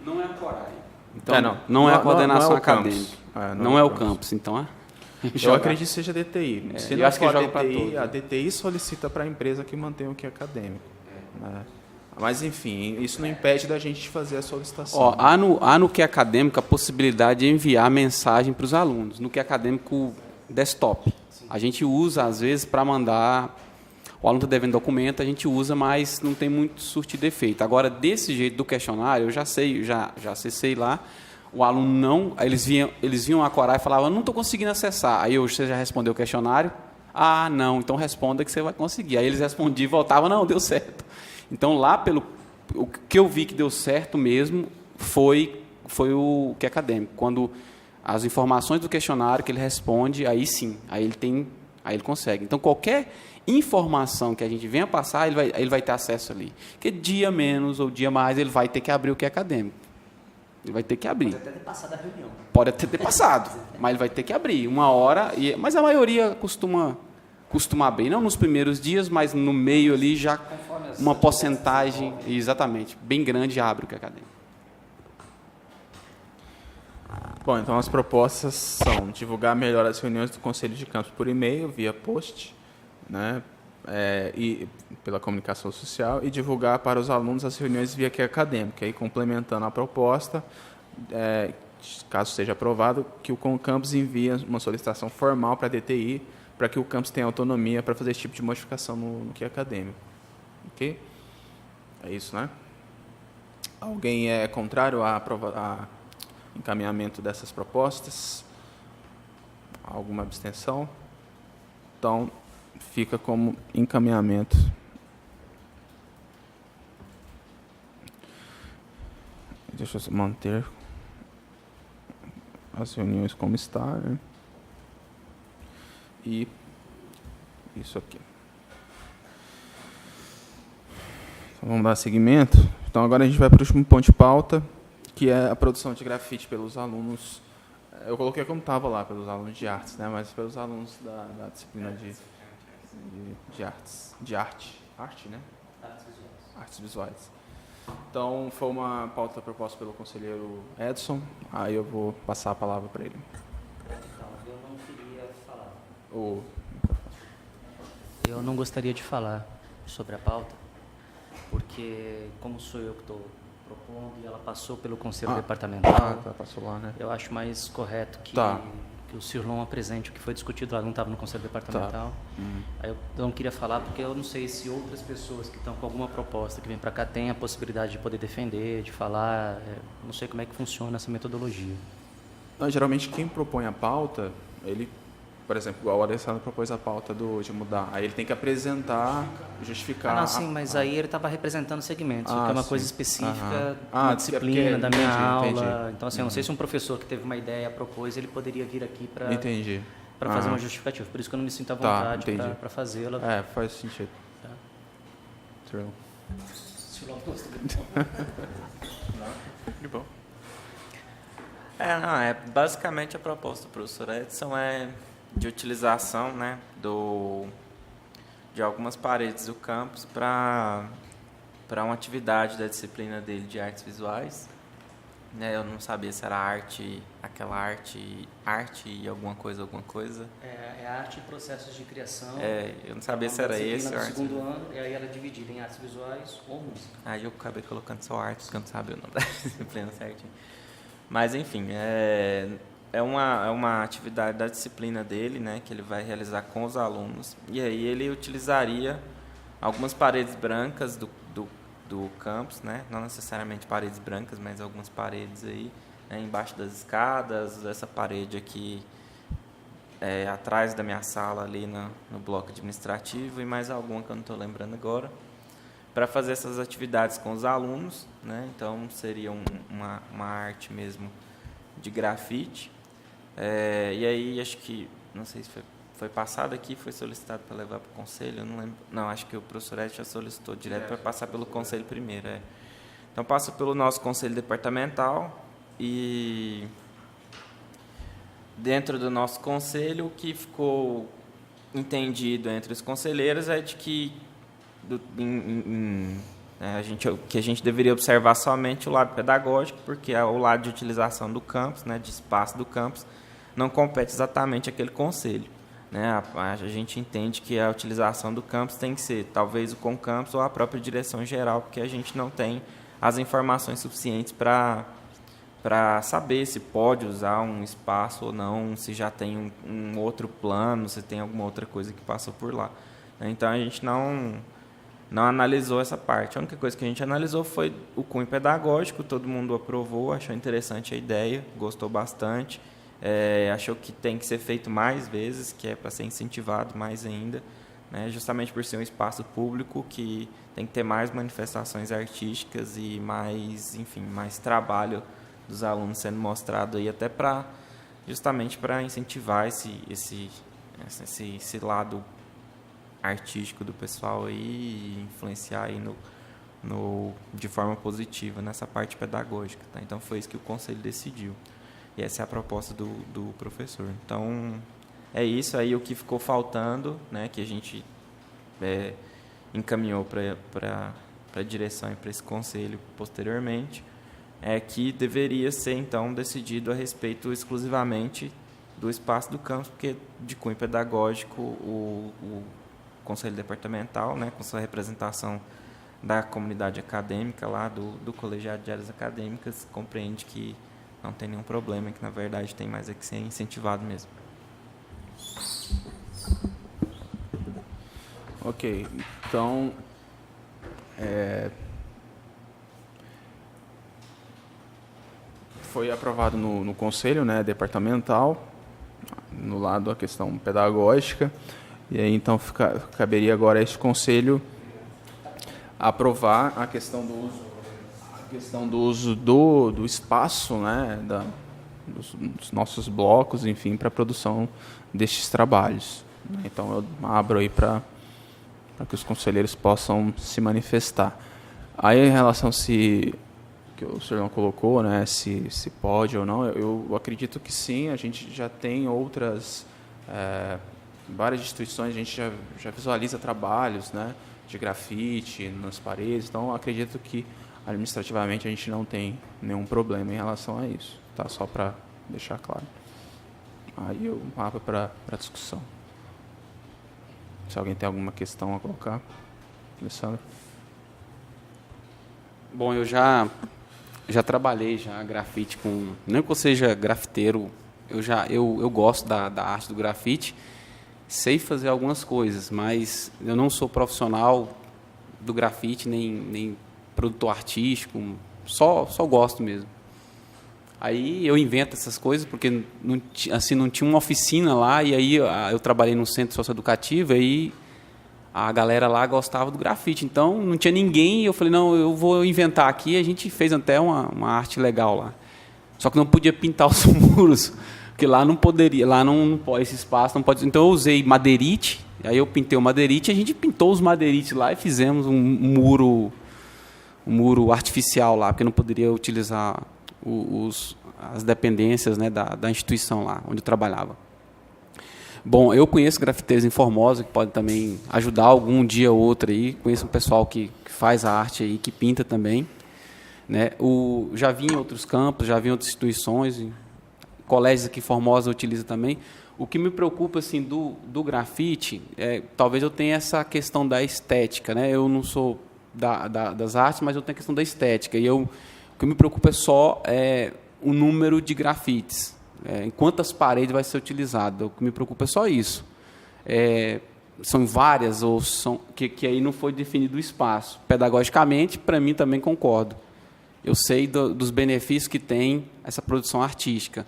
não é a Corai. Então, não é a coordenação não é o acadêmica. campus. Não é o campus, então Eu acredito que seja a DTI. Se eu não acho que for a joga pra DTI, todos. a DTI solicita para a empresa que mantém o que é acadêmico. Né? Mas, enfim, isso não impede da gente fazer a solicitação. Há no que é acadêmico a possibilidade de enviar mensagem para os alunos, no que é acadêmico desktop. A gente usa, às vezes, para mandar... O aluno está devendo documento, a gente usa, mas não tem muito surtido efeito. Agora, desse jeito do questionário, eu já acessei lá, o aluno não... Eles viam a Corai e falavam, não estou conseguindo acessar. Aí você já respondeu o questionário? Ah, não, então responda que você vai conseguir. Aí eles respondiam e voltavam, não, deu certo. Então, lá, o que eu vi que deu certo mesmo foi o que é acadêmico. Quando as informações do questionário que ele responde, aí sim, aí ele consegue. Então, qualquer informação que a gente venha passar, ele vai ter acesso ali. Porque dia menos ou dia mais, ele vai ter que abrir o que é acadêmico. Ele vai ter que abrir. Pode até ter passado a reunião. Pode até ter passado, mas ele vai ter que abrir. Uma hora, mas a maioria costuma abrir. Não nos primeiros dias, mas no meio ali já uma porcentagem, exatamente, bem grande abre o que é acadêmico. Bom, então as propostas são divulgar melhor as reuniões do Conselho de Campus por e-mail, via post, né, e pela comunicação social, e divulgar para os alunos as reuniões via que é acadêmica, aí complementando a proposta, caso seja aprovado, que o Campus envie uma solicitação formal para a DTI, para que o campus tenha autonomia para fazer esse tipo de modificação no que é acadêmico. Ok? É isso, né? Alguém é contrário a encaminhamento dessas propostas? Alguma abstenção? Então, fica como encaminhamento. Deixa eu manter as reuniões como está, né? E isso aqui. Então, vamos dar seguimento. Então, agora a gente vai para o último ponto de pauta, que é a produção de grafite pelos alunos. Eu coloquei como estava lá, pelos alunos de artes, né? Mas pelos alunos da disciplina de artes. De arte. Arte, né? Artes visuais. Então, foi uma pauta proposta pelo conselheiro Edson. Aí eu vou passar a palavra para ele. Então, eu não queria falar. O... Eu não gostaria de falar sobre a pauta, porque, como sou eu que estou propondo e ela passou pelo Conselho Departamental, tá, passou lá, né? eu acho mais correto que, Tá. que o Cirlon apresente o que foi discutido lá, não estava no Conselho Departamental. Aí eu não queria falar porque eu não sei se outras pessoas que estão com alguma proposta que vem para cá têm a possibilidade de poder defender, de falar, não sei como é que funciona essa metodologia. Não, geralmente quem propõe a pauta, ele, por exemplo, igual o Alessandro propôs a pauta de mudar, aí ele tem que apresentar, justificar... não, sim, mas aí ele estava representando segmentos, que é uma coisa específica da da disciplina, da minha aula. Entendi. Então, assim, eu não sei se um professor que teve uma ideia, propôs, ele poderia vir aqui para fazer uma justificativa. Por isso que eu não me sinto à vontade para fazê-la. Faz sentido. Tá. De bom. Basicamente a proposta do professor Edson é de utilização, né, de algumas paredes do campus para uma atividade da disciplina dele de artes visuais. Eu não sabia se era arte e alguma coisa. É arte e processos de criação. Eu não sabia se era esse ou arte. arte. Segundo ano, e aí ela é dividida em artes visuais ou música. Aí eu acabei colocando só arte, porque eu não sabia o nome da disciplina certinho. Mas, enfim, é uma atividade da disciplina dele, né, que ele vai realizar com os alunos. E aí ele utilizaria algumas paredes brancas do campus, né, não necessariamente paredes brancas, mas algumas paredes aí, né, embaixo das escadas, essa parede aqui atrás da minha sala ali no bloco administrativo e mais alguma que eu não estou lembrando agora, para fazer essas atividades com os alunos, né? Então seria uma arte mesmo de grafite. E aí acho que, não sei se foi passado aqui, foi solicitado para levar para o conselho, eu não lembro. Não, acho que o professor Ed já solicitou direto para passar pelo conselho primeiro. Então passa pelo nosso conselho departamental e dentro do nosso conselho o que ficou entendido entre os conselheiros é de que que a gente deveria observar somente o lado pedagógico, porque o lado de utilização do campus, né, de espaço do campus, não compete exatamente àquele conselho. Né? A gente entende que a utilização do campus tem que ser talvez o Concampus ou a própria direção geral, porque a gente não tem as informações suficientes para saber se pode usar um espaço ou não, se já tem um outro plano, se tem alguma outra coisa que passou por lá. Então a gente não analisou essa parte. A única coisa que a gente analisou foi o cunho pedagógico, todo mundo aprovou, achou interessante a ideia, gostou bastante, achou que tem que ser feito mais vezes, que é para ser incentivado mais ainda, né, justamente por ser um espaço público que tem que ter mais manifestações artísticas e mais trabalho dos alunos sendo mostrado aí, até justamente para incentivar esse lado artístico do pessoal aí e influenciar aí de forma positiva nessa parte pedagógica. Tá? Então foi isso que o conselho decidiu. E essa é a proposta do professor. Então é isso aí o que ficou faltando, né, que a gente encaminhou para a direção e para esse conselho posteriormente, que deveria ser então decidido a respeito exclusivamente do espaço do campus, porque de cunho pedagógico o Conselho Departamental, né, com sua representação da comunidade acadêmica lá do Colegiado de Áreas Acadêmicas, compreende que não tem nenhum problema, que na verdade tem mais que ser incentivado mesmo. Ok, então foi aprovado no Conselho, né, Departamental, no lado da questão pedagógica. E aí, então, caberia agora a este Conselho aprovar a questão do uso do espaço, né, dos nossos blocos, enfim, para a produção destes trabalhos. Então, eu abro aí para que os conselheiros possam se manifestar. Aí, em relação que o senhor não colocou, né, se pode ou não, eu acredito que sim. A gente já tem várias instituições, a gente já visualiza trabalhos, né, de grafite nas paredes, então acredito que administrativamente a gente não tem nenhum problema em relação a isso, tá? Só para deixar claro. Aí eu abro para discussão. Se alguém tem alguma questão a colocar, Alessandro. Bom, eu já trabalhei grafite com, não que eu seja grafiteiro eu gosto da arte do grafite, sei fazer algumas coisas, mas eu não sou profissional do grafite, nem produtor artístico, só gosto mesmo. Aí eu invento essas coisas, porque não tinha uma oficina lá, e aí eu trabalhei no centro socioeducativo, e aí a galera lá gostava do grafite, então não tinha ninguém, e eu falei, não, eu vou inventar aqui, e a gente fez até uma arte legal lá. Só que não podia pintar os muros, porque lá não poderia, lá não pode, esse espaço não pode. Então eu usei madeirite, aí eu pintei o madeirite, a gente pintou os madeirites lá e fizemos um muro artificial lá, porque não poderia utilizar as dependências, né, da instituição lá onde eu trabalhava. Bom, eu conheço grafiteiros em Formosa que podem também ajudar algum dia ou outro aí. Conheço um pessoal que faz a arte aí, que pinta também, né? Já vi em outros campos, já vi em outras instituições, colégios aqui em Formosa utiliza também. O que me preocupa assim do grafite, talvez eu tenha essa questão da estética, né? Eu não sou das artes, mas eu tenho a questão da estética. E o que me preocupa é só o número de grafites. Em quantas paredes vai ser utilizado. O que me preocupa é só isso. São várias, ou são que aí não foi definido o espaço. Pedagogicamente, para mim, também concordo. Eu sei dos benefícios que tem essa produção artística.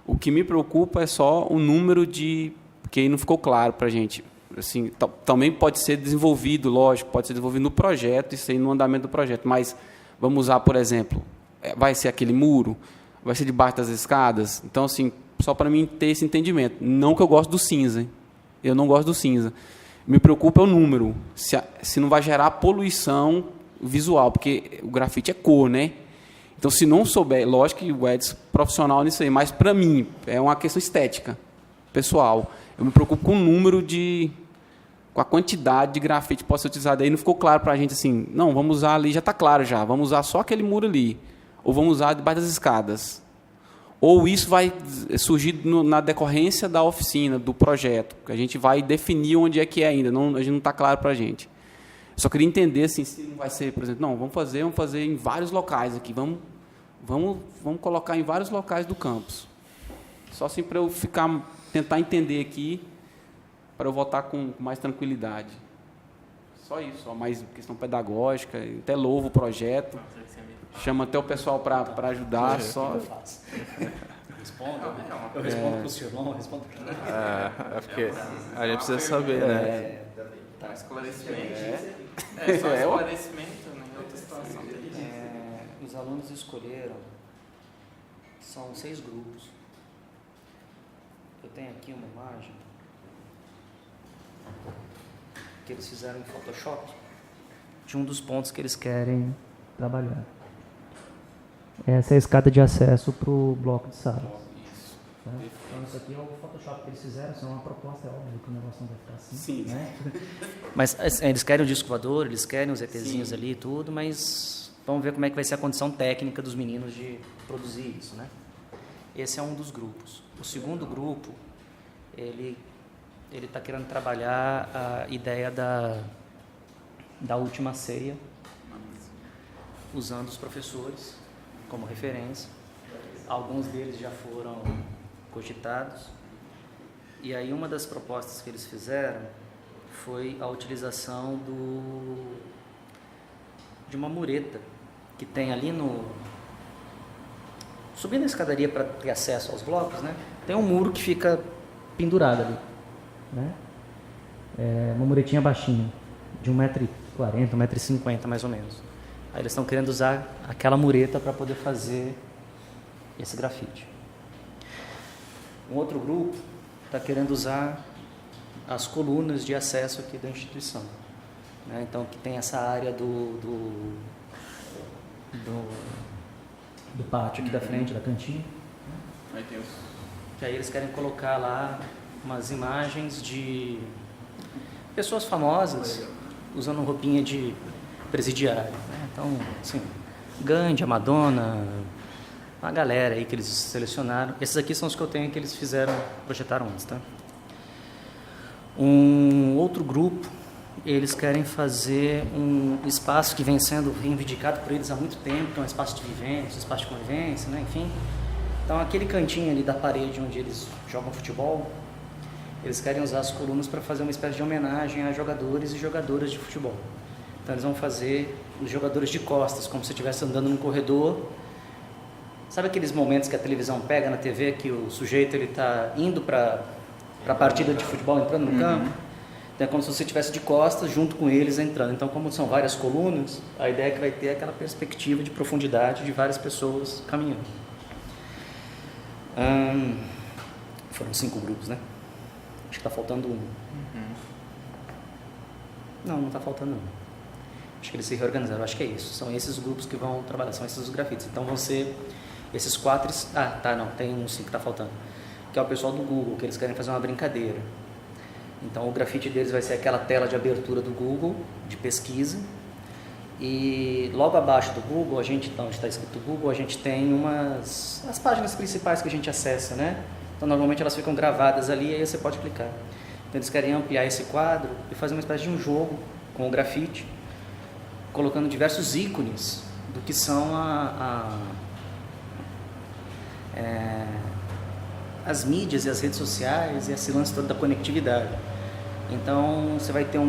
O que me preocupa é só o número que aí não ficou claro para a gente. Assim, também pode ser desenvolvido, lógico, pode ser desenvolvido no projeto, isso aí no andamento do projeto. Mas vamos usar, por exemplo, vai ser aquele muro? Vai ser debaixo das escadas? Então, assim, só para mim ter esse entendimento. Não que eu gosto do cinza, hein? Eu não gosto do cinza. Me preocupa o número, se não vai gerar poluição visual, porque o grafite é cor, né? Então, se não souber, lógico que o Edson é profissional nisso aí, mas para mim é uma questão estética, pessoal. Eu me preocupo com o número com a quantidade de grafite que pode ser utilizado. Aí não ficou claro para a gente assim, não, vamos usar ali, já está claro já, vamos usar só aquele muro ali. Ou vamos usar debaixo das escadas. Ou isso vai surgir na decorrência da oficina, do projeto, que a gente vai definir onde é que é ainda, a gente não está claro para a gente. Só queria entender assim, se não vai ser, por exemplo, não, vamos fazer em vários locais aqui, vamos colocar em vários locais do campus. Só assim para eu tentar entender aqui, para eu votar com mais tranquilidade. Só isso, só mais questão pedagógica, até louvo o projeto. Chama até o pessoal para ajudar. Só. Eu faço. Eu respondo para o senhor, não respondo para o senhor. Porque a gente precisa saber, né? Tá, esclarecimento. Só esclarecimento, né? Outra situação. Os alunos escolheram, são 6 grupos. Eu tenho aqui uma imagem que eles fizeram em Photoshop de um dos pontos que eles querem trabalhar. Essa é a escada de acesso para o bloco de salas. Tá? Então, isso aqui é o Photoshop que eles fizeram, isso é uma proposta, é óbvio que o negócio não vai ficar assim. Sim. Né? Mas eles querem o disco voador, eles querem os ETzinhos ali e tudo, mas vamos ver como é que vai ser a condição técnica dos meninos de produzir isso, né? Esse é um dos grupos. O segundo grupo, ele está querendo trabalhar a ideia da última ceia, usando os professores como referência. Alguns deles já foram cogitados. E aí uma das propostas que eles fizeram foi a utilização de uma mureta que tem ali subindo a escadaria para ter acesso aos blocos, né? Tem um muro que fica pendurado ali, né? É uma muretinha baixinha, de 1,40 m, 1,50 m mais ou menos. Aí eles estão querendo usar aquela mureta para poder fazer esse grafite. Um outro grupo está querendo usar as colunas de acesso aqui da instituição, né? Então, que tem essa área do pátio aqui da frente, da cantina. Aí tem que aí eles querem colocar lá umas imagens de pessoas famosas usando roupinha de presidiário, né? Então, assim, Gandhi, a Madonna, uma galera aí que eles selecionaram. Esses aqui são os que eu tenho que eles projetaram antes, tá? Um outro grupo, eles querem fazer um espaço que vem sendo reivindicado por eles há muito tempo, que é um espaço de vivência, um espaço de convivência, né? Enfim, Então, aquele cantinho ali da parede onde eles jogam futebol, eles querem usar as colunas para fazer uma espécie de homenagem a jogadores e jogadoras de futebol. Então, eles vão fazer os jogadores de costas, como se estivesse andando num corredor. Sabe aqueles momentos que a televisão pega na TV, que o sujeito está indo para a partida de futebol, entrando no campo? Então, é como se você estivesse de costas, junto com eles, entrando. Então, como são várias colunas, a ideia é que vai ter aquela perspectiva de profundidade de várias pessoas caminhando. Foram 5 grupos, né? Acho que está faltando um. Não está faltando um. Acho que eles se reorganizaram, acho que é isso. São esses grupos que vão trabalhar, são esses os grafites. Então vão ser esses 4... não, tem um 5 que está faltando. Que é o pessoal do Google, que eles querem fazer uma brincadeira. Então o grafite deles vai ser aquela tela de abertura do Google, de pesquisa. E logo abaixo do Google, onde está escrito Google, a gente tem as páginas principais que a gente acessa, né? Então normalmente elas ficam gravadas ali e aí você pode clicar. Então eles querem ampliar esse quadro e fazer uma espécie de um jogo com o grafite, colocando diversos ícones do que são as mídias e as redes sociais e esse lance todo da conectividade. Então você vai ter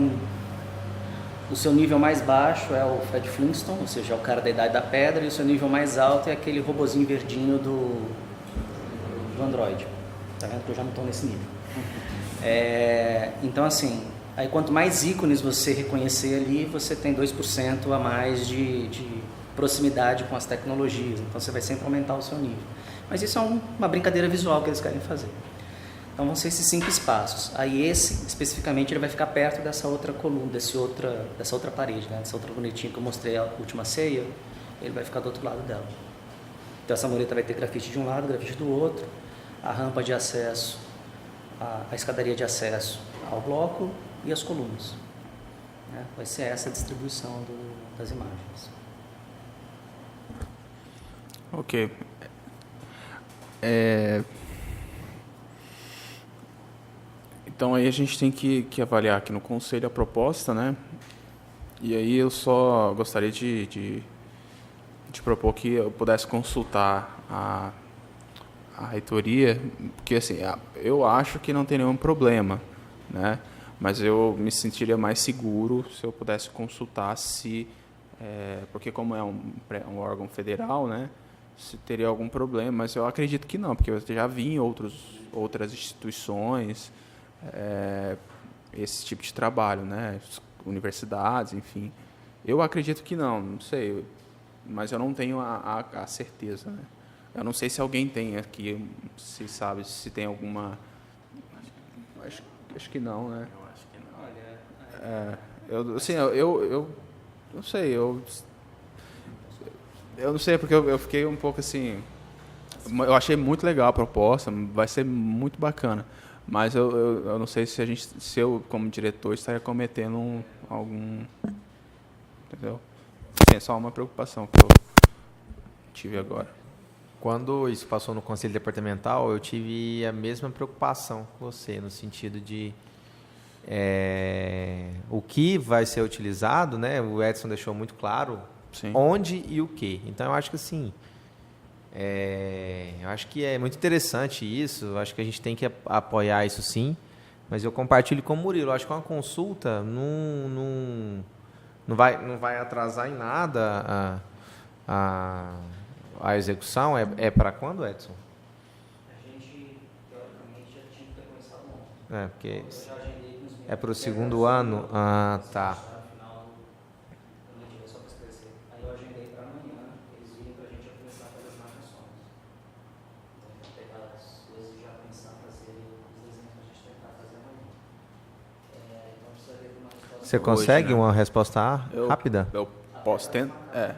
o seu nível mais baixo é o Fred Flintstone, ou seja, é o cara da Idade da Pedra, e o seu nível mais alto é aquele robozinho verdinho do Android. Tá vendo que eu já não estou nesse nível. Então assim, aí quanto mais ícones você reconhecer ali, você tem 2% a mais de proximidade com as tecnologias, então você vai sempre aumentar o seu nível. Mas isso é uma brincadeira visual que eles querem fazer. Então vão ser esses 5 espaços. Aí esse, especificamente, ele vai ficar perto dessa outra coluna, dessa outra parede, né? Dessa outra bonitinha que eu mostrei a última ceia, ele vai ficar do outro lado dela. Então essa mureta vai ter grafite de um lado, grafite do outro, a rampa de acesso, a escadaria de acesso ao bloco e as colunas. Né? Vai ser essa a distribuição das imagens. Ok. Então aí a gente tem que avaliar aqui no conselho a proposta, né? E aí eu só gostaria de propor que eu pudesse consultar a reitoria, porque assim, eu acho que não tem nenhum problema, né? Mas eu me sentiria mais seguro se eu pudesse consultar porque como é um órgão federal, né? Se teria algum problema, mas eu acredito que não, porque eu já vi em outras instituições esse tipo de trabalho, né? Universidades, enfim. Eu acredito que não sei, mas eu não tenho a certeza, né? Eu não sei se alguém tem aqui, se sabe, se tem alguma... Acho que não, né? Eu acho que não. Eu não sei, eu não sei, porque eu fiquei um pouco assim... Eu achei muito legal a proposta, vai ser muito bacana, mas eu não sei se eu, como diretor, estaria cometendo algum... Entendeu? Assim, é só uma preocupação que eu tive agora. Quando isso passou no Conselho Departamental, eu tive a mesma preocupação que você, no sentido de o que vai ser utilizado, né? O Edson deixou muito claro. Sim. Onde e o que. Então, eu acho que assim, eu acho que é muito interessante isso, eu acho que a gente tem que apoiar isso sim, mas eu compartilho com o Murilo, eu acho que uma consulta não vai atrasar em nada a execução. É para quando, Edson? A gente, teoricamente, já tinha que ter começado ontem. Porque Eu já agendei com os é para o segundo ano? Ah, tá. Aí eu agendei para amanhã, eles virem para a gente começar a fazer as marcações. Então, pegar as coisas e já pensar em fazer os desenhos para a gente tentar fazer amanhã. Então, precisa ver uma resposta. Você consegue, né? uma resposta rápida? Eu posso tentar.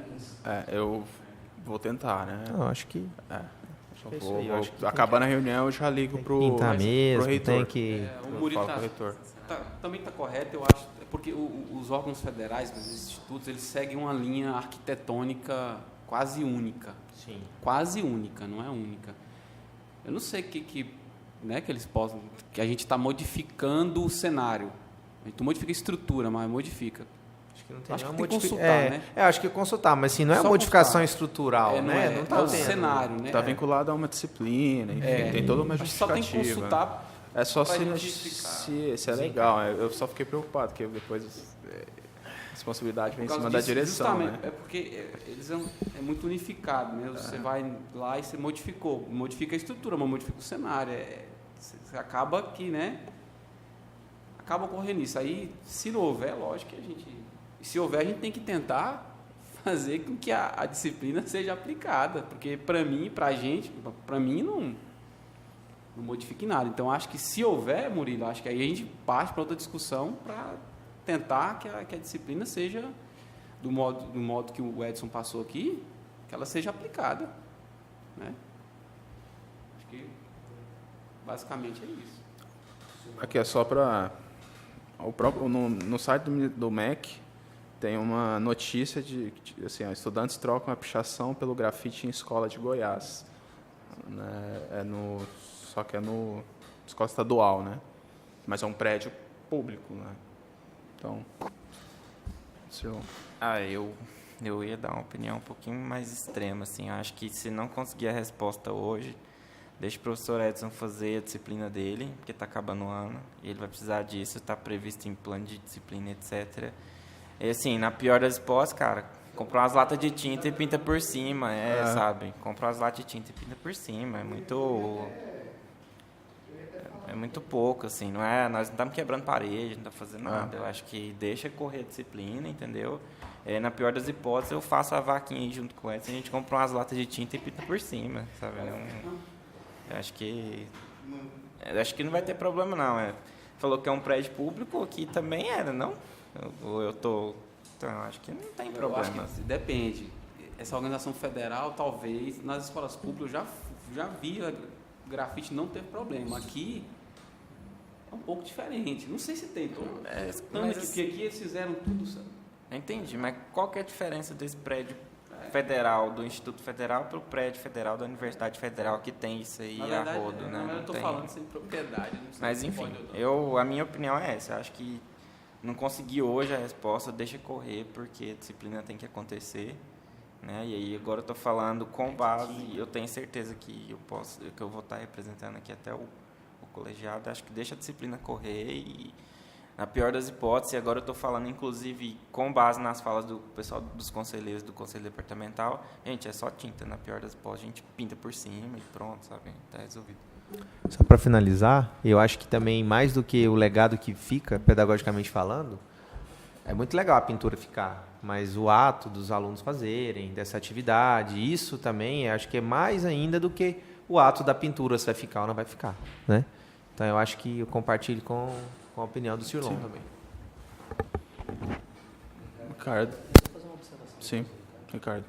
Eu vou tentar, né? Não, acho que... Acabando a reunião, eu já ligo pro reitor. O Murilo também está correto, eu acho, porque os órgãos federais, os institutos, eles seguem uma linha arquitetônica quase única. Sim. Quase única, não é única. Eu não sei né, que eles possam... Que a gente está modificando o cenário. A gente modifica a estrutura, mas modifica. Acho que não tem Acho que nenhuma tem que consultar, né? acho que consultar, mas assim, não é Só uma modificação consultar. estrutural, Não né? é, Não tá é o tendo. cenário, né? Está vinculado a uma disciplina, enfim, tem toda uma Acho que só tem justificativa. que consultar. É só pra se gente explicar. é legal. Eu só fiquei preocupado, porque depois a responsabilidade vem em Por causa cima da disso, direção, justamente, né? É porque eles é muito unificado, né? Você vai lá e você modifica a estrutura, mas modifica o cenário. Você acaba aqui, né? Acaba ocorrendo isso. Aí, se não houver, lógico que a gente... Se houver, a gente tem que tentar fazer com que a disciplina seja aplicada, porque para mim, para a gente, para mim não modifica em nada. Então, acho que se houver, Murilo, acho que aí a gente parte para outra discussão para tentar que a disciplina seja do modo que o Edson passou aqui, que ela seja aplicada, né? Acho que basicamente é isso. Aqui é só para... No site do MEC tem uma notícia de assim, estudantes trocam a pichação pelo grafite em escola de Goiás. Né? Só que é no escola estadual, né? Mas é um prédio público, né? Então, senhor... Eu ia dar uma opinião um pouquinho mais extrema, assim. Eu acho que se não conseguir a resposta hoje, deixa o professor Edson fazer a disciplina dele, porque está acabando o ano, e ele vai precisar disso, está previsto em plano de disciplina, etc. E assim, na pior das hipóteses, cara, comprar umas latas de tinta e pinta por cima, sabe? Comprar umas latas de tinta e pinta por cima, é muito pouco, assim, não é? Nós não estamos quebrando parede, não estamos fazendo nada. Eu acho que deixa correr a disciplina, entendeu? Na pior das hipóteses, eu faço a vaquinha aí junto com essa, a gente compra umas latas de tinta e pinta por cima, sabe? Eu acho que não vai ter problema, não. Falou que é um prédio público, aqui também era, não? Então, acho que não tem problema. Eu acho que depende. Essa organização federal, talvez, nas escolas públicas, eu já vi grafite, não teve problema. Aqui é um pouco diferente. Não sei se tem. Porque aqui eles fizeram tudo, sabe? Entendi, mas qual que é a diferença desse prédio federal, do Instituto Federal, para o prédio federal da Universidade Federal, que tem isso aí a rodo, né? Eu estou falando sem propriedade. Não sei. Mas, enfim, a minha opinião é essa. Eu acho que não consegui hoje a resposta, deixa correr, porque a disciplina tem que acontecer, né? E aí agora eu estou falando com base, eu tenho certeza que eu vou estar representando aqui até o colegiado. Acho que deixa a disciplina correr e, na pior das hipóteses, agora eu estou falando, inclusive, com base nas falas do pessoal dos conselheiros do Conselho Departamental, gente, é só tinta, na pior das hipóteses, a gente pinta por cima e pronto, sabe? Está resolvido. Só para finalizar, eu acho que também, mais do que o legado que fica, pedagogicamente falando, é muito legal a pintura ficar, mas o ato dos alunos fazerem, dessa atividade, isso também, acho que é mais ainda do que o ato da pintura, se vai ficar ou não vai ficar, né? Então, eu acho que eu compartilho com a opinião do Cirlon também. Ricardo. Sim, Ricardo.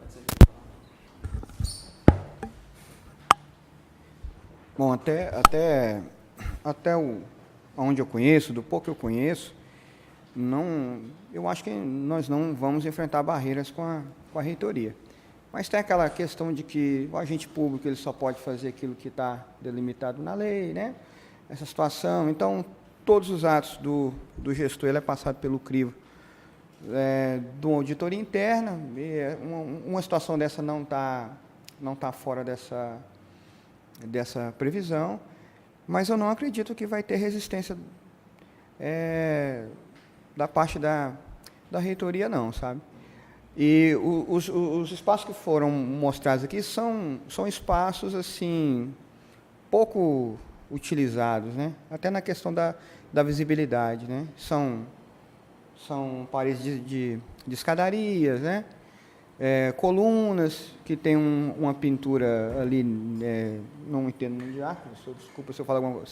Bom, até onde eu conheço, do pouco que eu conheço, eu acho que nós não vamos enfrentar barreiras com a reitoria. Mas tem aquela questão de que o agente público ele só pode fazer aquilo que está delimitado na lei, né? Essa situação. Então, todos os atos do gestor ele é passado pelo crivo de uma auditoria interna. E uma situação dessa não tá fora dessa previsão, mas eu não acredito que vai ter resistência da parte da reitoria, não, sabe? E os espaços que foram mostrados aqui são espaços assim pouco utilizados, né? Até na questão da visibilidade, né? São paredes de escadarias, né? Colunas que tem uma pintura ali, não entendo muito de arte, desculpa se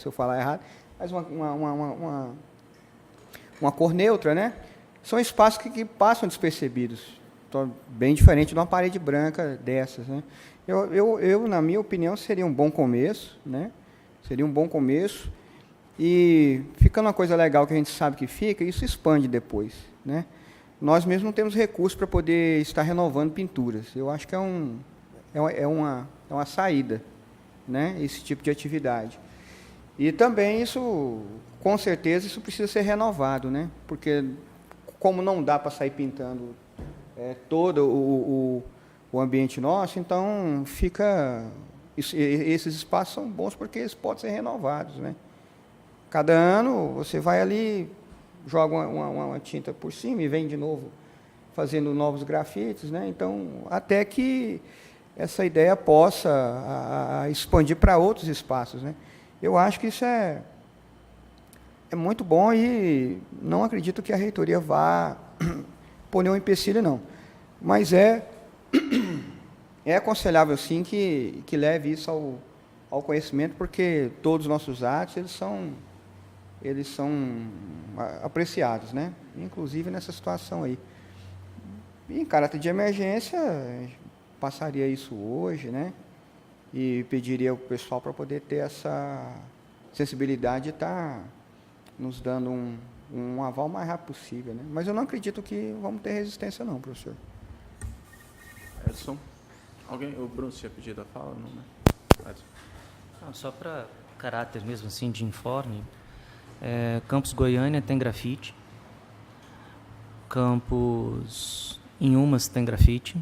eu falar errado, mas uma cor neutra, né? São espaços que passam despercebidos, bem diferente de uma parede branca dessas, né? Eu, na minha opinião, seria um bom começo, né? Seria um bom começo. E ficando uma coisa legal que a gente sabe que fica, isso expande depois, né? Nós mesmos não temos recursos para poder estar renovando pinturas. Eu acho que é uma saída, né? Esse tipo de atividade. E também isso, com certeza, isso precisa ser renovado, né? Porque como não dá para sair pintando todo o ambiente nosso, então esses espaços são bons porque eles podem ser renovados, né? Cada ano você vai ali, joga uma tinta por cima e vem de novo fazendo novos grafites, né? Então, até que essa ideia possa expandir para outros espaços, né? Eu acho que isso é muito bom e não acredito que a reitoria vá pôr nenhum empecilho, não. Mas é aconselhável, sim, que leve isso ao conhecimento, porque todos os nossos atos, eles são apreciados, né? Inclusive nessa situação aí. E em caráter de emergência, passaria isso hoje, né? E pediria ao pessoal para poder ter essa sensibilidade de estar nos dando um aval o mais rápido possível, né? Mas eu não acredito que vamos ter resistência não, professor. Edson? O Bruno tinha pedido a fala? Não, né? Edson. Não, só para caráter mesmo assim de informe, Campus Goiânia tem grafite, Campus Inhumas tem grafite,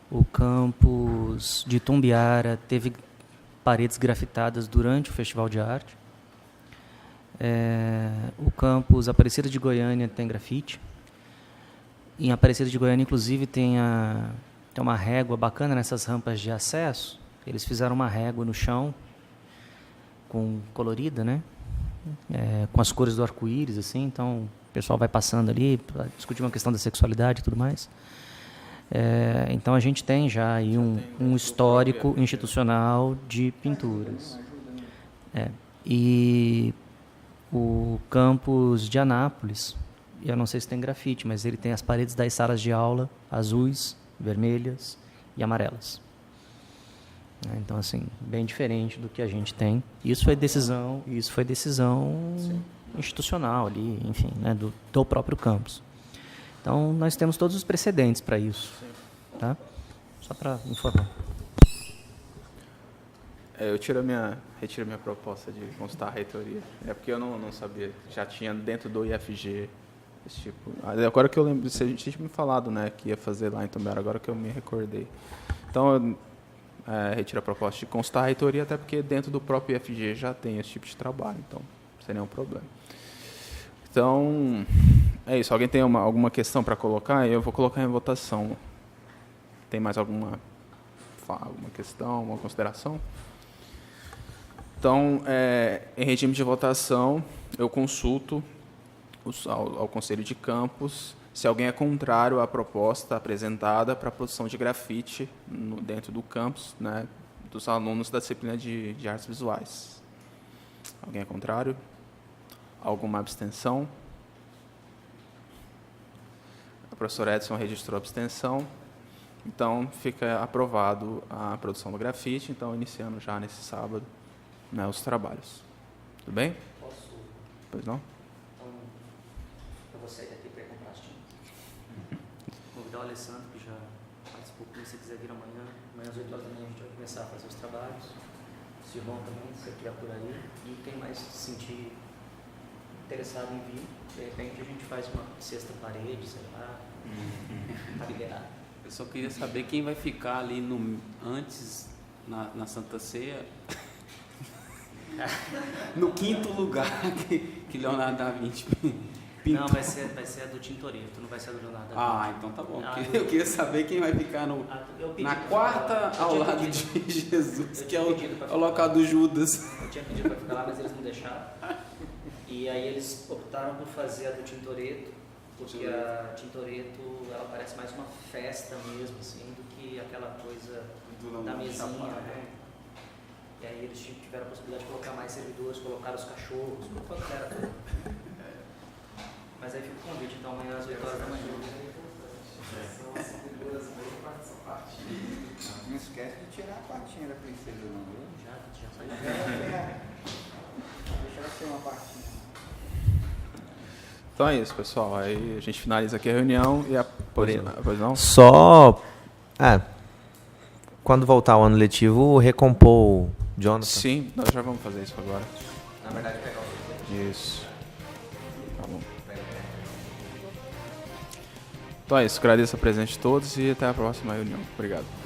o campus de Tumbiara teve paredes grafitadas durante o Festival de Arte, o campus Aparecida de Goiânia tem grafite. Em Aparecida de Goiânia, inclusive, tem uma régua bacana nessas rampas de acesso. Eles fizeram uma régua no chão, colorida, né? Com as cores do arco-íris, assim. Então, o pessoal vai passando ali para discutir uma questão da sexualidade e tudo mais. Então, a gente tem já aí um histórico institucional de pinturas. E o campus de Anápolis, eu não sei se tem grafite, mas ele tem as paredes das salas de aula azuis, vermelhas e amarelas. Então, assim, bem diferente do que a gente tem. Isso foi decisão Sim. institucional ali, enfim, né, do próprio campus. Então, nós temos todos os precedentes para isso. Tá? Só para informar. Eu retiro minha proposta de consultar a reitoria. É porque eu não sabia. Já tinha dentro do IFG esse tipo. Agora que eu lembro, a gente tinha me falado, né, que ia fazer lá em Tumbiara, agora que eu me recordei. Então, eu retiro a proposta de consultar a reitoria, até porque dentro do próprio IFG já tem esse tipo de trabalho, então sem nenhum problema. Então, é isso. Alguém tem alguma questão para colocar? Eu vou colocar em votação. Tem mais alguma questão, alguma consideração? Então, em regime de votação, eu consulto ao Conselho de Campos se alguém é contrário à proposta apresentada para a produção de grafite dentro do campus, né, dos alunos da disciplina de artes visuais. Alguém é contrário? Alguma abstenção? O professor Edson registrou a abstenção. Então, fica aprovado a produção do grafite, então, iniciando já nesse sábado, né, os trabalhos. Tudo bem? Posso? Pois não? Então, eu vou sair daqui para ir comprar as tintas. Vou convidar o Alessandro, que já participou comigo, se quiser vir amanhã às 8 horas da manhã a gente vai começar a fazer os trabalhos. O Silvão também, se você estiver por aí. E quem mais se sentir interessado em vir, de repente a gente faz uma sexta parede, sei lá, tá liberado. Eu só queria saber quem vai ficar ali antes, na Santa Ceia, no quinto lugar que Leonardo da Vinci pintou. Não, vai ser a do Tintoretto, não vai ser a do Leonardo da Vinci. Então tá bom. Eu queria saber quem vai ficar na quarta ao lado de Jesus, que é o local do Judas. Eu tinha pedido para ficar lá, mas eles não deixaram. E aí eles optaram por fazer a do Tintoretto, porque a Tintoretto, ela parece mais uma festa mesmo, assim, do que aquela coisa da mesinha, né? E aí eles tiveram a possibilidade de colocar mais servidores, colocar os cachorros, colocou a galera toda. Mas aí fica o convite, então, amanhã às 8 horas da manhã. São as servidores mesmo para essa partinha. Não esquece de tirar a partinha da princesa, não, viu? Já saiu. Deixa ela ser uma partinha. Então é isso, pessoal. Aí a gente finaliza aqui a reunião e pois não? Só quando voltar o ano letivo, recompor o Jonathan. Sim, nós já vamos fazer isso agora. Na verdade, pegar o Isso. Tá bom. Então é isso, agradeço a presença de todos e até a próxima reunião. Obrigado.